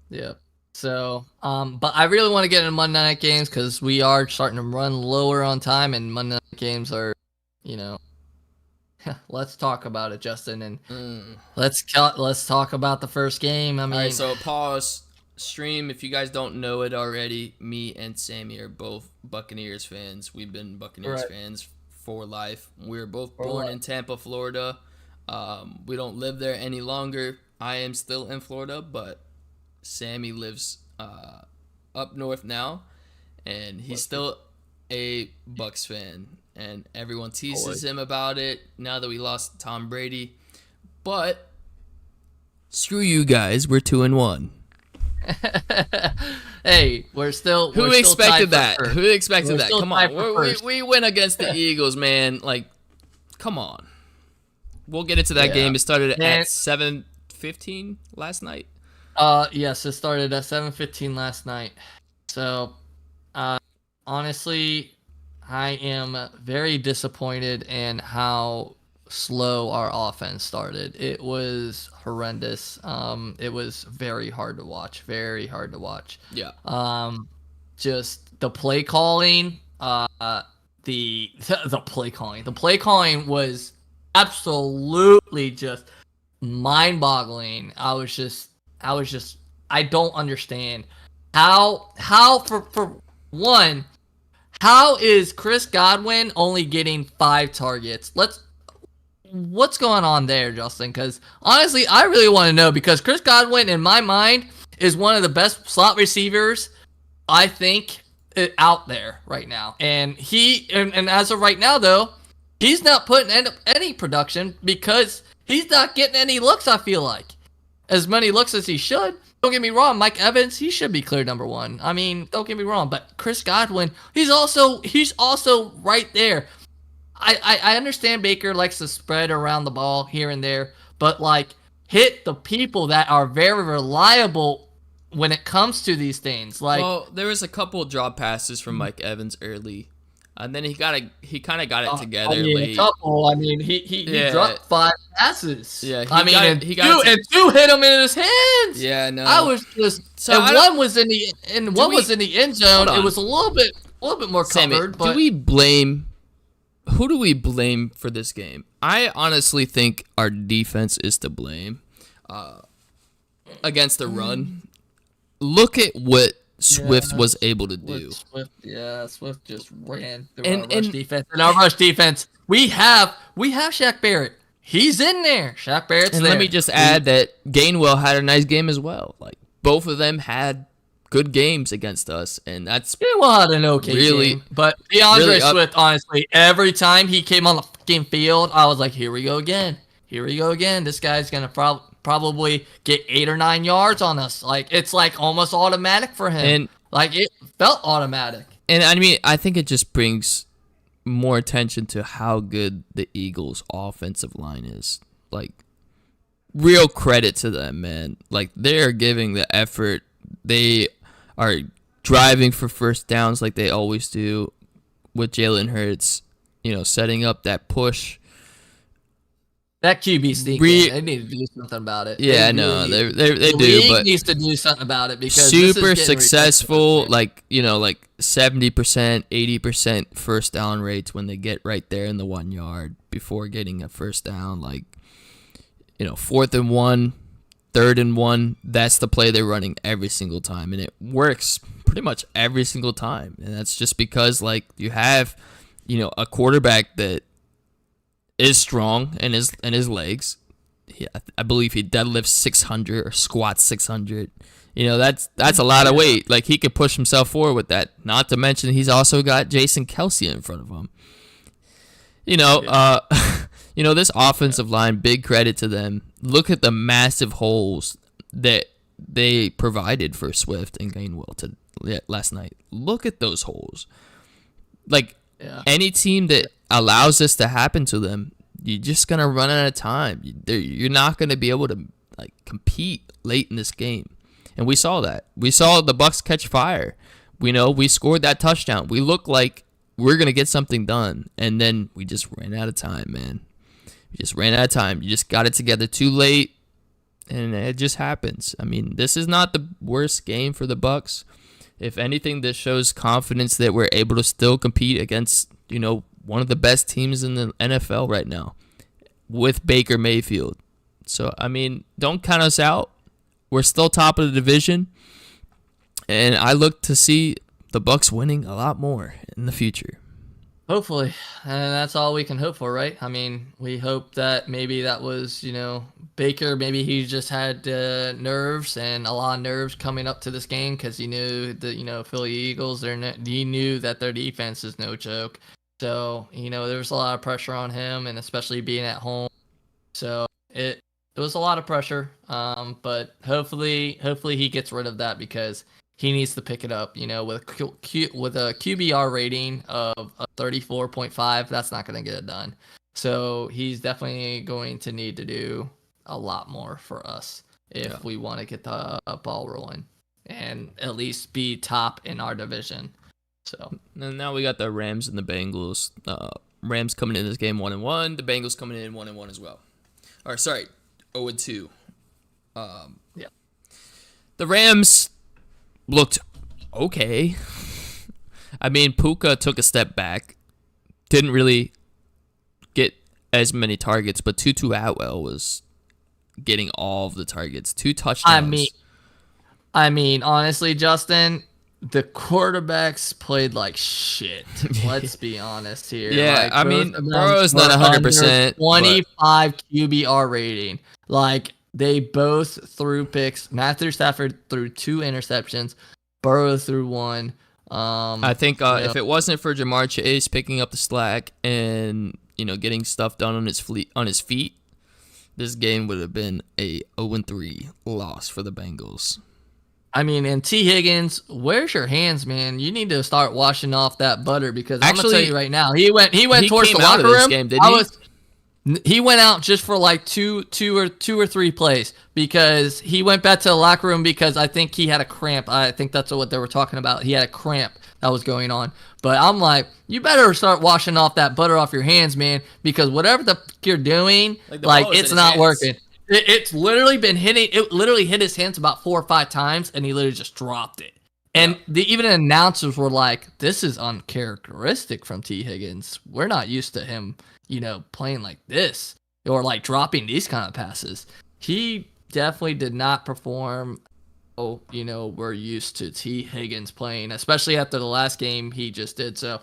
Yeah. So, but I really want to get into Monday night games because we are starting to run lower on time, and Monday night games are, let's talk about it, Justin, and let's talk about the first game. I mean, all right, so pause stream. If you guys don't know it already, me and Sammy are both Buccaneers fans. We've been Buccaneers fans for life. We're both born in Tampa, Florida. We don't live there any longer. I am still in Florida, but Sammy lives up north now, and he's still a Bucs fan, and everyone teases him about it now that we lost Tom Brady. But screw you guys, we're 2-1. Hey, we're still. Who expected that? Who expected that? Come on, we win against the Eagles, man. Like, come on. We'll get into that game. It started at 7:15 last night. Yes, it started at 7:15 last night. So, honestly, I am very disappointed in how slow our offense started. It was horrendous. It was very hard to watch. Very hard to watch. Yeah. Just the play calling. The play calling. The play calling was absolutely just mind-boggling. I don't understand how for one, how is Chris Godwin only getting 5 targets? What's going on there, Justin? Because honestly, I really want to know, because Chris Godwin, in my mind, is one of the best slot receivers I think out there right now. And and as of right now, though, he's not putting any production because he's not getting any looks, I feel like. As many looks as he should. Don't get me wrong, Mike Evans, he should be clear number 1. I mean, don't get me wrong, but Chris Godwin, he's also right there. I understand Baker likes to spread around the ball here and there, but like hit the people that are very reliable when it comes to these things. Like, well, there was a couple of drop passes from Mike Evans early. And then he kind of got it together late. He dropped 5 passes. Yeah, he got two hit him in his hands. Yeah, no. I was just one was in the end zone. It was a little bit more Sammy, covered. But who do we blame for this game? I honestly think our defense is to blame against the run. Look at what Swift was able to do. Swift just ran through our rush defense. And our rush defense, we have Shaq Barrett. He's in there. Shaq Barrett's and there. Let me just add that Gainwell had a nice game as well. Like, both of them had good games against us, and that's Gainwell had an okay game. But DeAndre Swift, honestly, every time he came on the fucking field, I was like, here we go again. This guy's gonna probably get 8 or 9 yards on us. Like, it's like almost automatic for him. And like, it felt automatic. And I mean, I think it just brings more attention to how good the Eagles' offensive line is. Like, real credit to them, man. Like, they're giving the effort. They are driving for first downs like they always do with Jalen Hurts, setting up that push. That QB sneak, they need to do something about it. Yeah, they do, but needs to do something about it because super successful, like 70%, 80% first down rates when they get right there in the 1 yard before getting a first down. Like, 4th and 1, 3rd and 1, that's the play they're running every single time, and it works pretty much every single time. And that's just because, like, you have, a quarterback that is strong in his legs. I believe he deadlifts 600 or squats 600. That's a lot of weight. Like, he could push himself forward with that. Not to mention he's also got Jason Kelce in front of him. This offensive line, big credit to them. Look at the massive holes that they provided for Swift and Gainwell last night. Look at those holes. Like, Yeah. Any team that allows this to happen to them, you're just gonna run out of time. You're not gonna be able to like compete late in this game, and we saw that. We saw the Bucks catch fire. We scored that touchdown. We looked like we're gonna get something done, and then we just ran out of time, man. We just ran out of time. You just got it together too late, and it just happens. I mean, this is not the worst game for the Bucks. If anything, this shows confidence that we're able to still compete against, one of the best teams in the NFL right now with Baker Mayfield. So, I mean, don't count us out. We're still top of the division, and I look to see the Bucks winning a lot more in the future. Hopefully, and that's all we can hope for, right? I mean, we hope that maybe that was, Baker. Maybe he just had nerves and a lot of nerves coming up to this game because he knew that Philly Eagles. He knew that their defense is no joke. So there was a lot of pressure on him, and especially being at home. So it was a lot of pressure. But hopefully he gets rid of that because he needs to pick it up, with a QBR rating of a 34.5. That's not going to get it done. So he's definitely going to need to do a lot more for us if we want to get the ball rolling and at least be top in our division. So and now we got the Rams and the Bengals. Rams coming in this game 1-1. The Bengals coming in 1-1 as well. Or sorry, 0-2. Yeah. The Rams looked okay. I mean, Puka took a step back. Didn't really get as many targets, but Tutu Atwell was getting all of the targets. 2 touchdowns. I mean, honestly, Justin, the quarterbacks played like shit. Let's be honest here. Yeah, I mean, Burrow's not 100%. 25 QBR rating. Like, they both threw picks. Matthew Stafford threw 2 interceptions. Burrow threw 1. I think if it wasn't for Jamar Chase picking up the slack and getting stuff done on his feet, this game would have been a 0-3 loss for the Bengals. I mean, and T. Higgins, where's your hands, man? You need to start washing off that butter because I'm gonna tell you right now, he went towards the locker room. Game, didn't he? He went out just for like two or three plays because he went back to the locker room because I think he had a cramp. I think that's what they were talking about. He had a cramp that was going on. But I'm like, you better start washing off that butter off your hands, man, because whatever the fuck you're doing, it's not working. It's literally been hitting. It literally hit his hands about 4 or 5 times, and he literally just dropped it. And even the announcers were like, "This is uncharacteristic from T. Higgins. We're not used to him, playing like this or like dropping these kind of passes." He definitely did not perform. We're used to T. Higgins playing, especially after the last game he just did. So,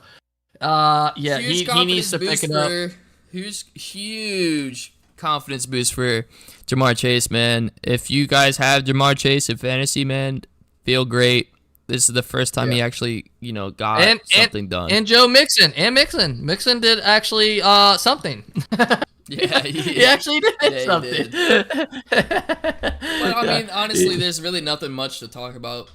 he needs to pick it up. Huge confidence boost for Jamar Chase, man. If you guys have Jamar Chase in fantasy, man, feel great. This is the first time he actually, got something done. And Joe Mixon. Mixon did actually something. Yeah, he actually did something. But, I mean, honestly, there's really nothing much to talk about.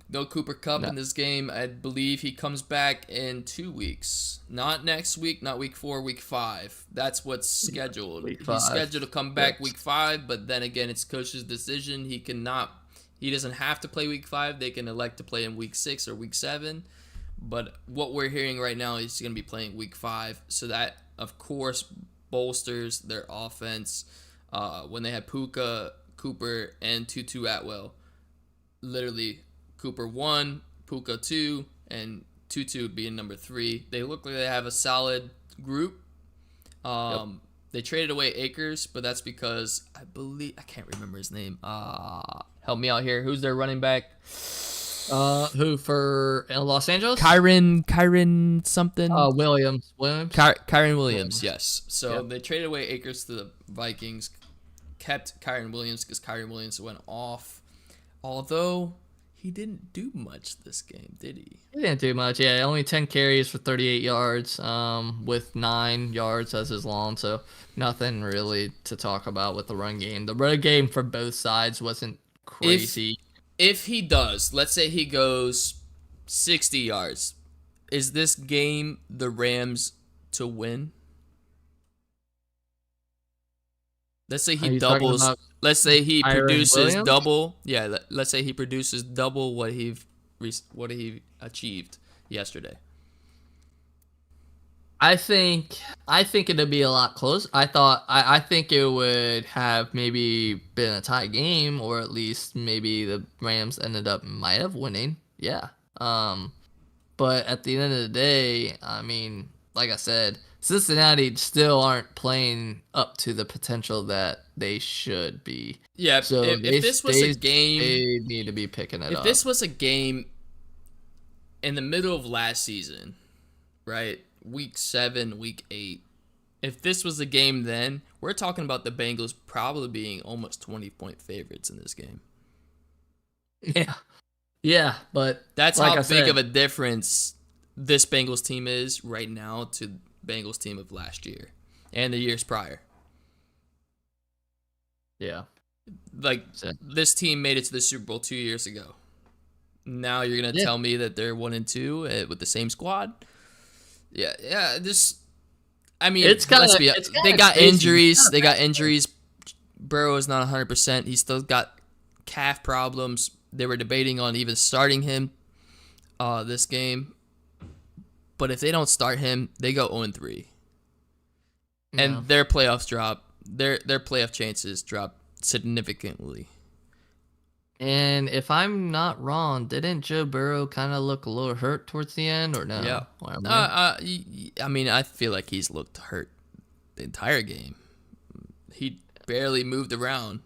No Cooper Kupp in this game. I believe he comes back in 2 weeks. Not next week, not week 4, week 5. That's what's scheduled. He's scheduled to come back week 5, but then again, it's coach's decision. He doesn't have to play week 5. They can elect to play in week 6 or week 7. But what we're hearing right now is he's going to be playing week 5. So that, of course, bolsters their offense. When they had Puka, Cooper, and Tutu Atwell. Literally, Cooper 1, Puka 2, and Tutu being number 3. They look like they have a solid group. They traded away Akers, but that's because I can't remember his name. Help me out here. Who's their running back? Who for Los Angeles? Kyron something. Williams. Kyron Williams. Yes. So they traded away Akers to the Vikings, kept Kyron Williams because Kyron Williams went off. Although he didn't do much this game, did he? He didn't do much. Yeah, only 10 carries for 38 yards, with 9 yards as his long. So nothing really to talk about with the run game. The run game for both sides wasn't crazy. If he does, let's say he goes 60 yards, is this game the Rams to win? Let's say he Are you talking doubles. about Let's say he Kyron produces Williams? double. Yeah, let's say he produces double what he achieved yesterday. I think it'd be a lot close. I think it would have maybe been a tie game, or at least maybe the Rams might have winning. Yeah. But at the end of the day, I mean, like I said, Cincinnati still aren't playing up to the potential that they should be. Yeah, So if this was a game, they need to be picking it if up. this was a game in the middle of last season, right? Week 7, week 8. If this was a game then, we're talking about the Bengals probably being almost 20-point favorites in this game. Yeah. Yeah, but That's like how I big said, of a difference this Bengals team is right now to Bengals team of last year and the years prior. yeah. Like, this team made it to the Super Bowl 2 years ago. Now you're gonna tell me that they're 1-2 with the same squad? Yeah. I mean, they got crazy. injuries. They got injuries. Burrow is not 100%. He's still got calf problems. They were debating on even starting him this game. But if they don't start him, they go 0-3. And their playoffs drop. Their playoff chances drop significantly. And if I'm not wrong, didn't Joe Burrow kind of look a little hurt towards the end, or no? Yeah. I mean, I feel like he's looked hurt the entire game. He barely moved around.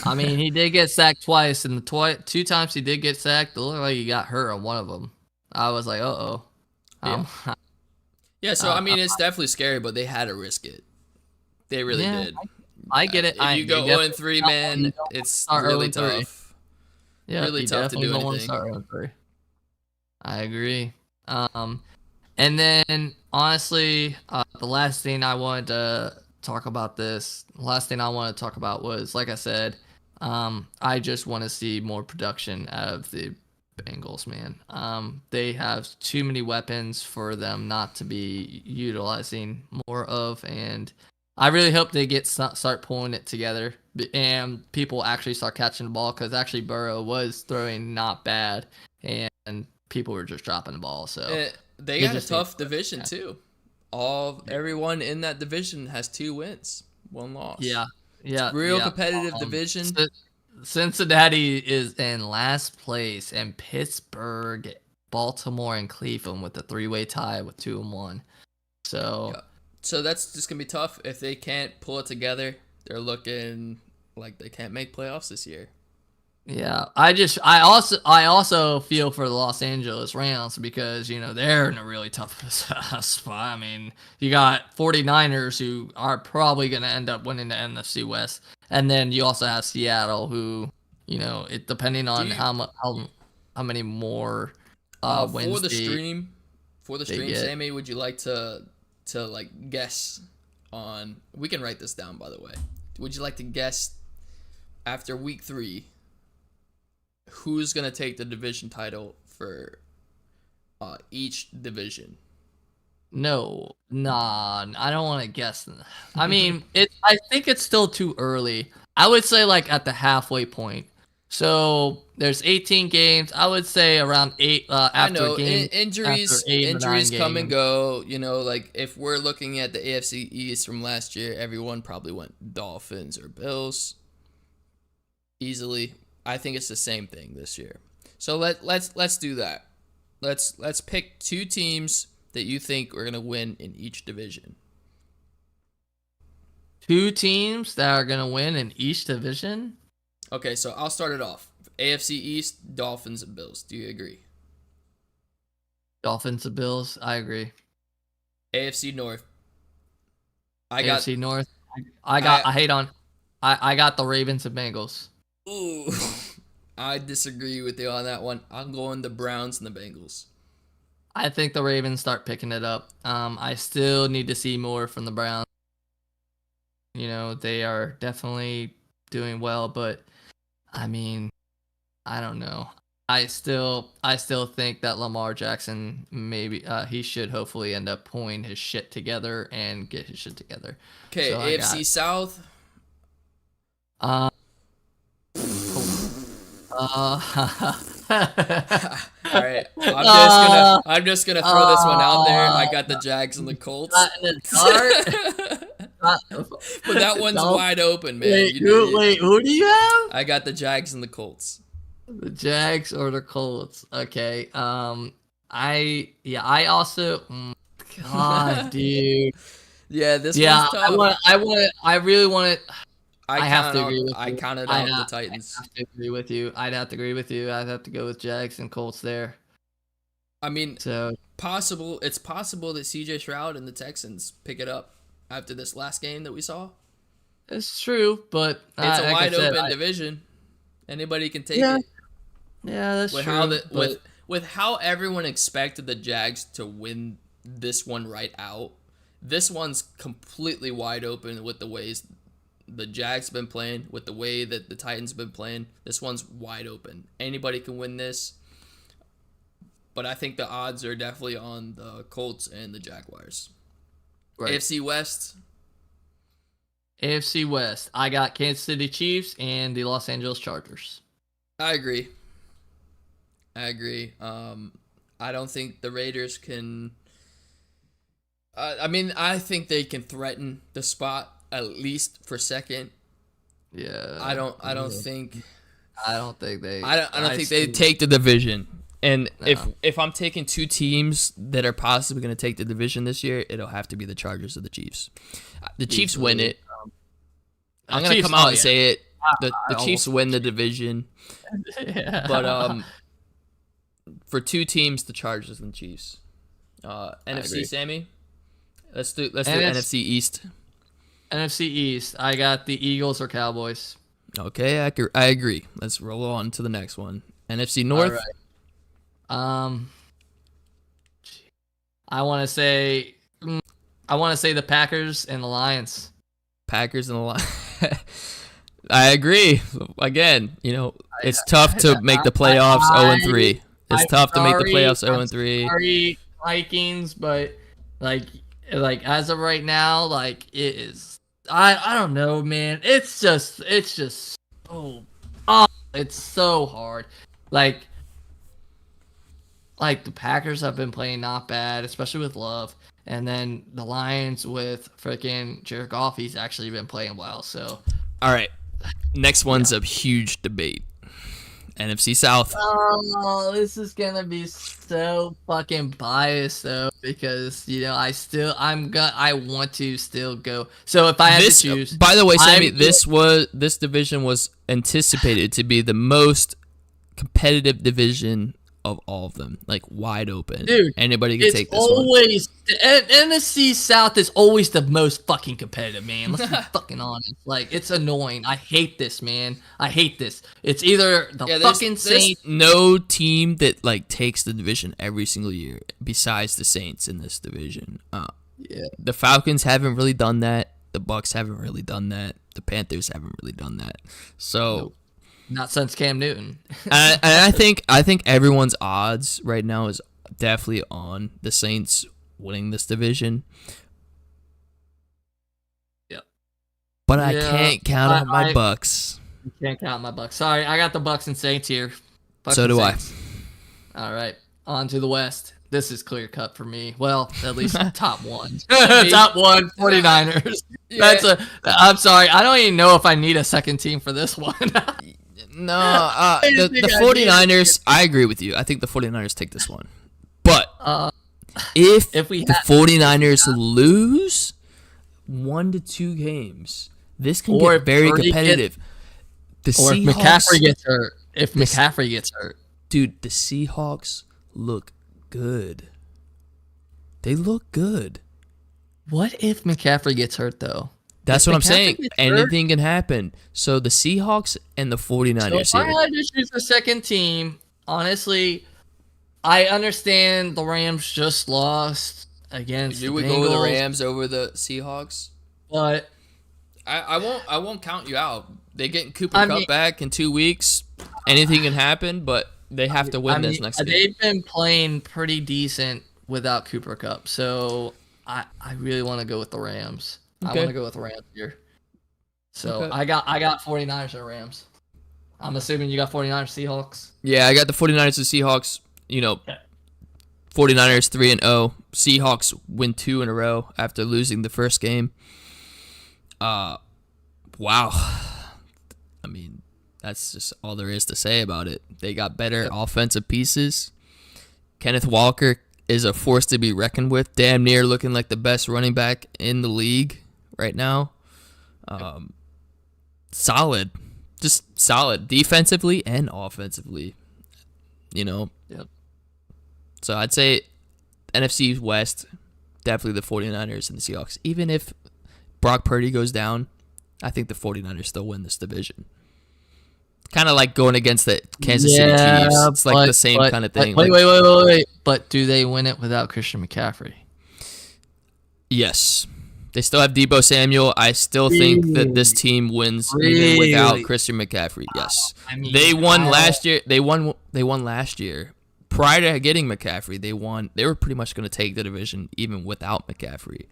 I mean, he did get sacked twice, and the 2 times he did get sacked, it looked like he got hurt on one of them. I was like, uh-oh. Yeah, so, I mean, it's definitely scary, but they had to risk it. They really did. I get it. If you go 0-3, man, it's really tough. Yeah, really tough to do anything. I agree. And then honestly, the last thing I wanted to talk about was, like I said, I just want to see more production out of the Bengals, man. They have too many weapons for them not to be utilizing more of, and I really hope they start pulling it together and people actually start catching the ball, because actually Burrow was throwing not bad and people were just dropping the ball. So they got a tough division too. Everyone in that division has 2 wins, 1 loss. Yeah. It's real competitive division. Cincinnati is in last place, and Pittsburgh, Baltimore, and Cleveland with a 3-way tie with 2-1. So. Yeah. So that's just gonna be tough if they can't pull it together. They're looking like they can't make playoffs this year. Yeah, I also feel for the Los Angeles Rams, because they're in a really tough spot. I mean, you got 49ers who are probably going to end up winning the NFC West, and then you also have Seattle, who it depending on how many more wins for the stream, Sammy, would you like to like guess on? We can write this down, by the way. Would you like to guess after week 3 who's gonna take the division title for each division? No, nah, I don't want to guess. I mean, I think it's still too early. I would say like at the halfway point. So there's 18 games. I would say around 8 after I know injuries come and go. Like if we're looking at the AFC East from last year, everyone probably went Dolphins or Bills easily. I think it's the same thing this year. So let's do that. Let's pick 2 teams that you think are gonna win in each division. 2 teams that are gonna win in each division. Okay, so I'll start it off. AFC East, Dolphins and Bills. Do you agree? Dolphins and Bills. I agree. AFC North. I got the Ravens and Bengals. Ooh, I disagree with you on that one. I'm going the Browns and the Bengals. I think the Ravens start picking it up. I still need to see more from the Browns. They are definitely doing well, but I mean, I don't know. I still think that Lamar Jackson maybe he should hopefully end up pulling his shit together and get his shit together. Okay, So I AFC South. got All right, I'm just gonna throw this one out there. I got the Jags and the Colts. in the dark. But that one's wide open, man. Wait, who do you have? I got the Jags and the Colts. The Jags or the Colts? Okay. I also. God, dude. Yeah, this Yeah, one's tough. I really want it. I have to agree with you. I counted out the Titans. I have to agree with you. I'd have to agree with you. I'd have to go with Jags and Colts there. I mean, So it's possible that CJ Stroud and the Texans pick it up after this last game that we saw. it's true, but It's a like wide I said, open division. Anybody can take Yeah, it. Yeah, that's With true. how with how everyone expected the Jags to win this one right out, this one's completely wide open with the ways the Jags have been playing, with the way that the Titans have been playing. This one's wide open. Anybody can win this, but I think the odds are definitely on the Colts and the Jaguars. Right. AFC West. AFC West. I got Kansas City Chiefs and the Los Angeles Chargers. I agree. I don't think the Raiders can. I think they can threaten the spot at least for second. Yeah. I don't think. I don't think they. I don't think they take the division. And No. if I'm taking two teams that are possibly going to take the division this year, it'll have to be the Chargers or the Chiefs. The Chiefs win it. I'm going to come out and say it. The Chiefs win the division. Yeah. But for two teams, the Chargers and Chiefs. agree. NFC, Sammy? Let's do NFC East. NFC East. I got the Eagles or Cowboys. Okay, I agree. Let's roll on to the next one. NFC North. All right. I want to say the Packers and the Lions. Packers and the Lions. I agree. Again, it's tough to make the playoffs 0-3. It's tough to make the playoffs 0-3. Sorry, Vikings, but like as of right now, like it is. I don't know, man. It's just so it's so hard. Like the Packers have been playing not bad, especially with Love. And then the Lions with freaking Jared Goff, he's actually been playing well. So, all right, next one's a huge debate. NFC South. Oh, this is gonna be so fucking biased though, because I want to still go. So if I had to choose, by the way, Sammy, this division was anticipated to be the most competitive division of all of them, like wide open. Dude, anybody can take this always, one. NFC South is always the most fucking competitive, man. Let's be fucking honest. Like, it's annoying. I hate this, man. I hate this. It's either the fucking Saints. There's no team that like takes the division every single year besides the Saints in this division. Yeah. The Falcons haven't really done that. The Bucks haven't really done that. The Panthers haven't really done that. So. Nope. Not since Cam Newton. and I think everyone's odds right now is definitely on the Saints winning this division. Yep. But I can't count on my Bucks. You can't count my Bucks. Sorry, I got the Bucks and Saints here. Bucks so do Saints. All right, on to the West. This is clear cut for me. Well, at least top one. Top one, 49ers. Yeah. I'm sorry. I don't even know if I need a second team for this one. No, the 49ers, I agree with you. I think the 49ers take this one. But if the 49ers lose 1 to 2 games, this can get very competitive. If McCaffrey gets hurt. McCaffrey gets hurt. Dude, the Seahawks look good. They look good. What if McCaffrey gets hurt, though? That's what I'm saying. Anything can happen. So the Seahawks and the 49ers. So if I had to choose a second team, honestly, I understand the Rams just lost against the Bengals. You would go with the Rams over the Seahawks? But I won't count you out. They get Cooper Kupp back in 2 weeks. Anything can happen, but they have to win this next game. They've been playing pretty decent without Cooper Kupp, so I really want to go with the Rams. Okay. I want to go with the Rams here. So Okay. I got 49ers or Rams. I'm assuming you got 49ers Seahawks. Yeah, I got the 49ers and Seahawks. 49ers 3-0. Seahawks win 2 in a row after losing the first game. Wow. I mean, that's just all there is to say about it. They got better offensive pieces. Kenneth Walker is a force to be reckoned with. Damn near looking like the best running back in the league right now. Solid. Just solid defensively and offensively. Yep. So I'd say NFC West, definitely the 49ers and the Seahawks. Even if Brock Purdy goes down, I think the 49ers still win this division. Kind of like going against the Kansas City Chiefs. It's like the same kind of thing. Wait. But do they win it without Christian McCaffrey? Yes. They still have Deebo Samuel. I still think that this team wins even without Christian McCaffrey. Yes. They won last year. They won last year. Prior to getting McCaffrey, they won. They were pretty much going to take the division even without McCaffrey.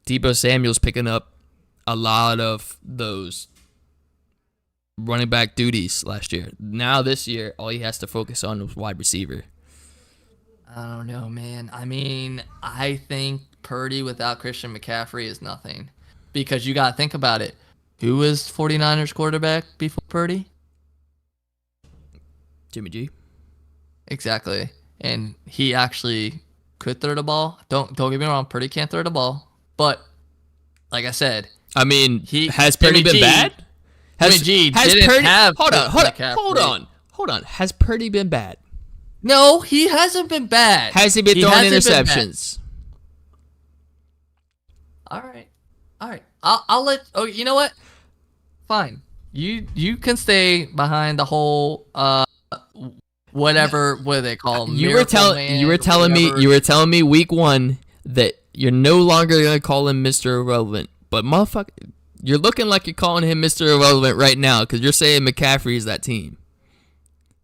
Deebo Samuel's picking up a lot of those running back duties last year. Now this year, all he has to focus on is wide receiver. I don't know, man. I mean, I think Purdy without Christian McCaffrey is nothing. Because you got to think about it. Who was 49ers quarterback before Purdy? Jimmy G. Exactly. And he actually could throw the ball. Don't get me wrong, Purdy can't throw the ball. But, like I said, I mean, has Purdy been bad? Has Purdy have Hold on. Has Purdy been bad? No, he hasn't been bad. Has he been throwing interceptions? All right. I'll let. Oh, you know what? Fine. You can stay behind the whole whatever. What do they call him? You were telling me week 1 that you're no longer gonna call him Mr. Irrelevant, but motherfucker, you're looking like you're calling him Mr. Irrelevant right now because you're saying McCaffrey is that team.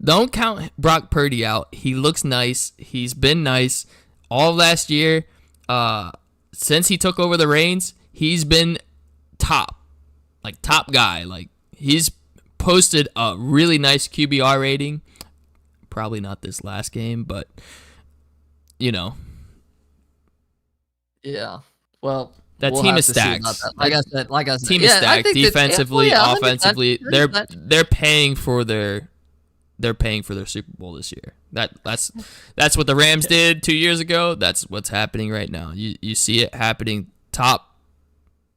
Don't count Brock Purdy out. He looks nice. He's been nice all last year. Since he took over the reins, he's been top guy. Like, he's posted a really nice QBR rating. Probably not this last game, but Yeah. Well, that team is stacked. Like I said, team is stacked defensively, offensively. They're paying for their Super Bowl this year. That's what the Rams did 2 years ago. That's what's happening right now. You see it happening. Top,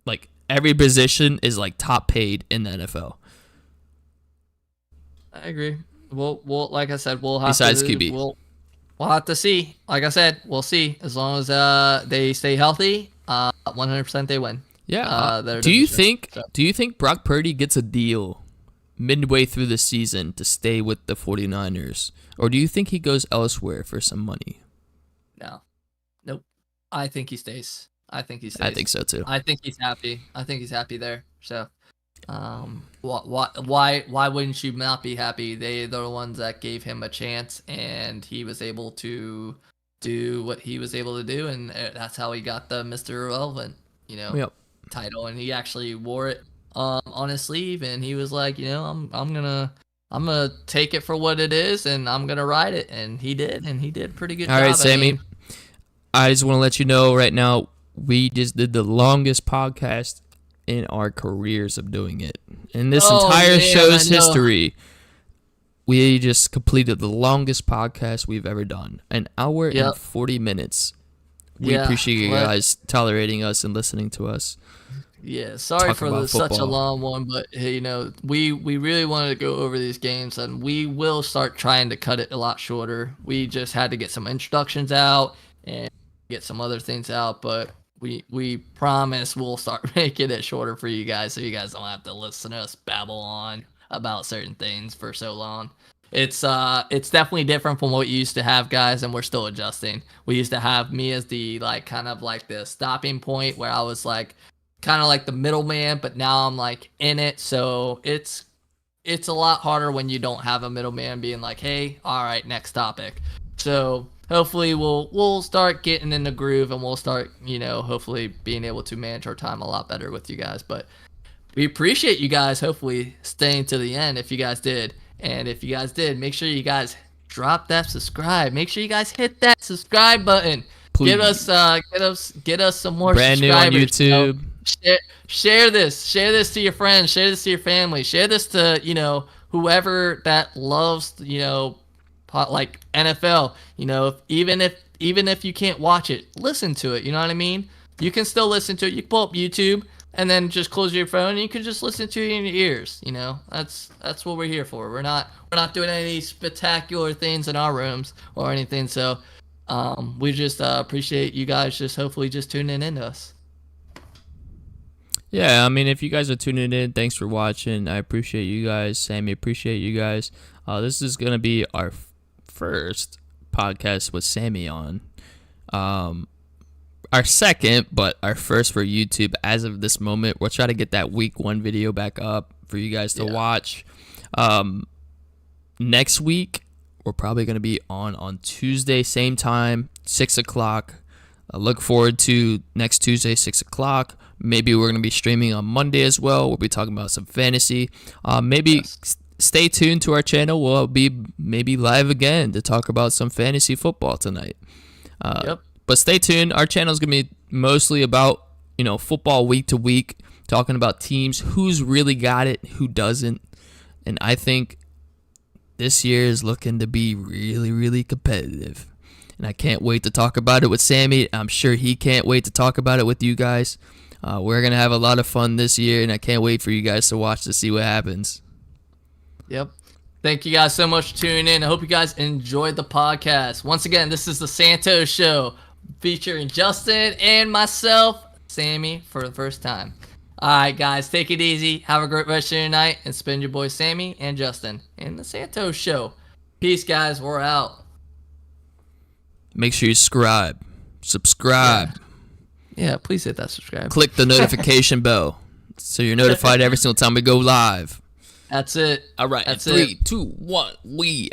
like, every position is like top paid in the NFL. I agree. We'll like I said, we'll have besides to, QB. We'll have to see. Like I said, we'll see. As long as they stay healthy, 100% they win. Yeah. Do you think Brock Purdy gets a deal midway through the season to stay with the 49ers? Or do you think he goes elsewhere for some money? No. Nope. I think he stays. I think so too. I think he's happy. There. So, why wouldn't you not be happy? They're the ones that gave him a chance, and he was able to do what he was able to do, and that's how he got the Mr. Irrelevant, title, and he actually wore it on his sleeve, and he was like, I'm gonna take it for what it is, and I'm gonna ride it, and he did pretty good. All right, Sammy. I just want to let you know right now, we just did the longest podcast in our careers of doing it. In this entire show's history, we just completed the longest podcast we've ever done. An hour and 40 minutes. We appreciate you guys tolerating us and listening to us. Yeah, sorry for such a long one, but we really wanted to go over these games, and we will start trying to cut it a lot shorter. We just had to get some introductions out and get some other things out, but we promise we'll start making it shorter for you guys, so you guys don't have to listen to us babble on about certain things for so long. It's definitely different from what you used to have, guys, and we're still adjusting. We used to have me as the kind of like the stopping point where I was like kind of like the middleman, but now I'm like in it, so it's it's a lot harder when you don't have a middleman being like, hey, all right, next topic. So hopefully we'll start getting in the groove, and we'll start, hopefully being able to manage our time a lot better with you guys. But we appreciate you guys hopefully staying to the end if you guys did. And if you guys did, make sure you guys drop that subscribe. Make sure you guys hit that subscribe button. Please. Get us some more Brand subscribers. new on YouTube. Share this to your friends. Share this to your family. Share this to whoever that loves like NFL. Even if you can't watch it, listen to it. You know what I mean? You can still listen to it. You can pull up YouTube and then just close your phone and you can just listen to it in your ears. That's what we're here for. We're not doing any spectacular things in our rooms or anything. So we just appreciate you guys just hopefully just tuning in to us. Yeah, I mean, if you guys are tuning in, thanks for watching. I appreciate you guys. Sammy, appreciate you guys. This is going to be our first podcast with Sammy on. Our second, but our first for YouTube as of this moment. We'll try to get that week 1 video back up for you guys to watch. Next week, we're probably going to be on Tuesday, same time, 6 o'clock. I look forward to next Tuesday, 6 o'clock. Maybe we're going to be streaming on Monday as well. We'll be talking about some fantasy. Stay tuned to our channel. We'll be maybe live again to talk about some fantasy football tonight. But stay tuned. Our channel is going to be mostly about, football week to week, talking about teams, who's really got it, who doesn't. And I think this year is looking to be really, really competitive. And I can't wait to talk about it with Sammy. I'm sure he can't wait to talk about it with you guys. We're going to have a lot of fun this year, and I can't wait for you guys to watch to see what happens. Yep. Thank you guys so much for tuning in. I hope you guys enjoyed the podcast. Once again, this is the Santos Show featuring Justin and myself, Sammy, for the first time. All right, guys, take it easy. Have a great rest of your night, and spend your boys Sammy and Justin in the Santos Show. Peace, guys. We're out. Make sure you subscribe. Yeah, please hit that subscribe. Click the notification bell so you're notified every single time we go live. That's it. All right. That's 3, 2, 1. We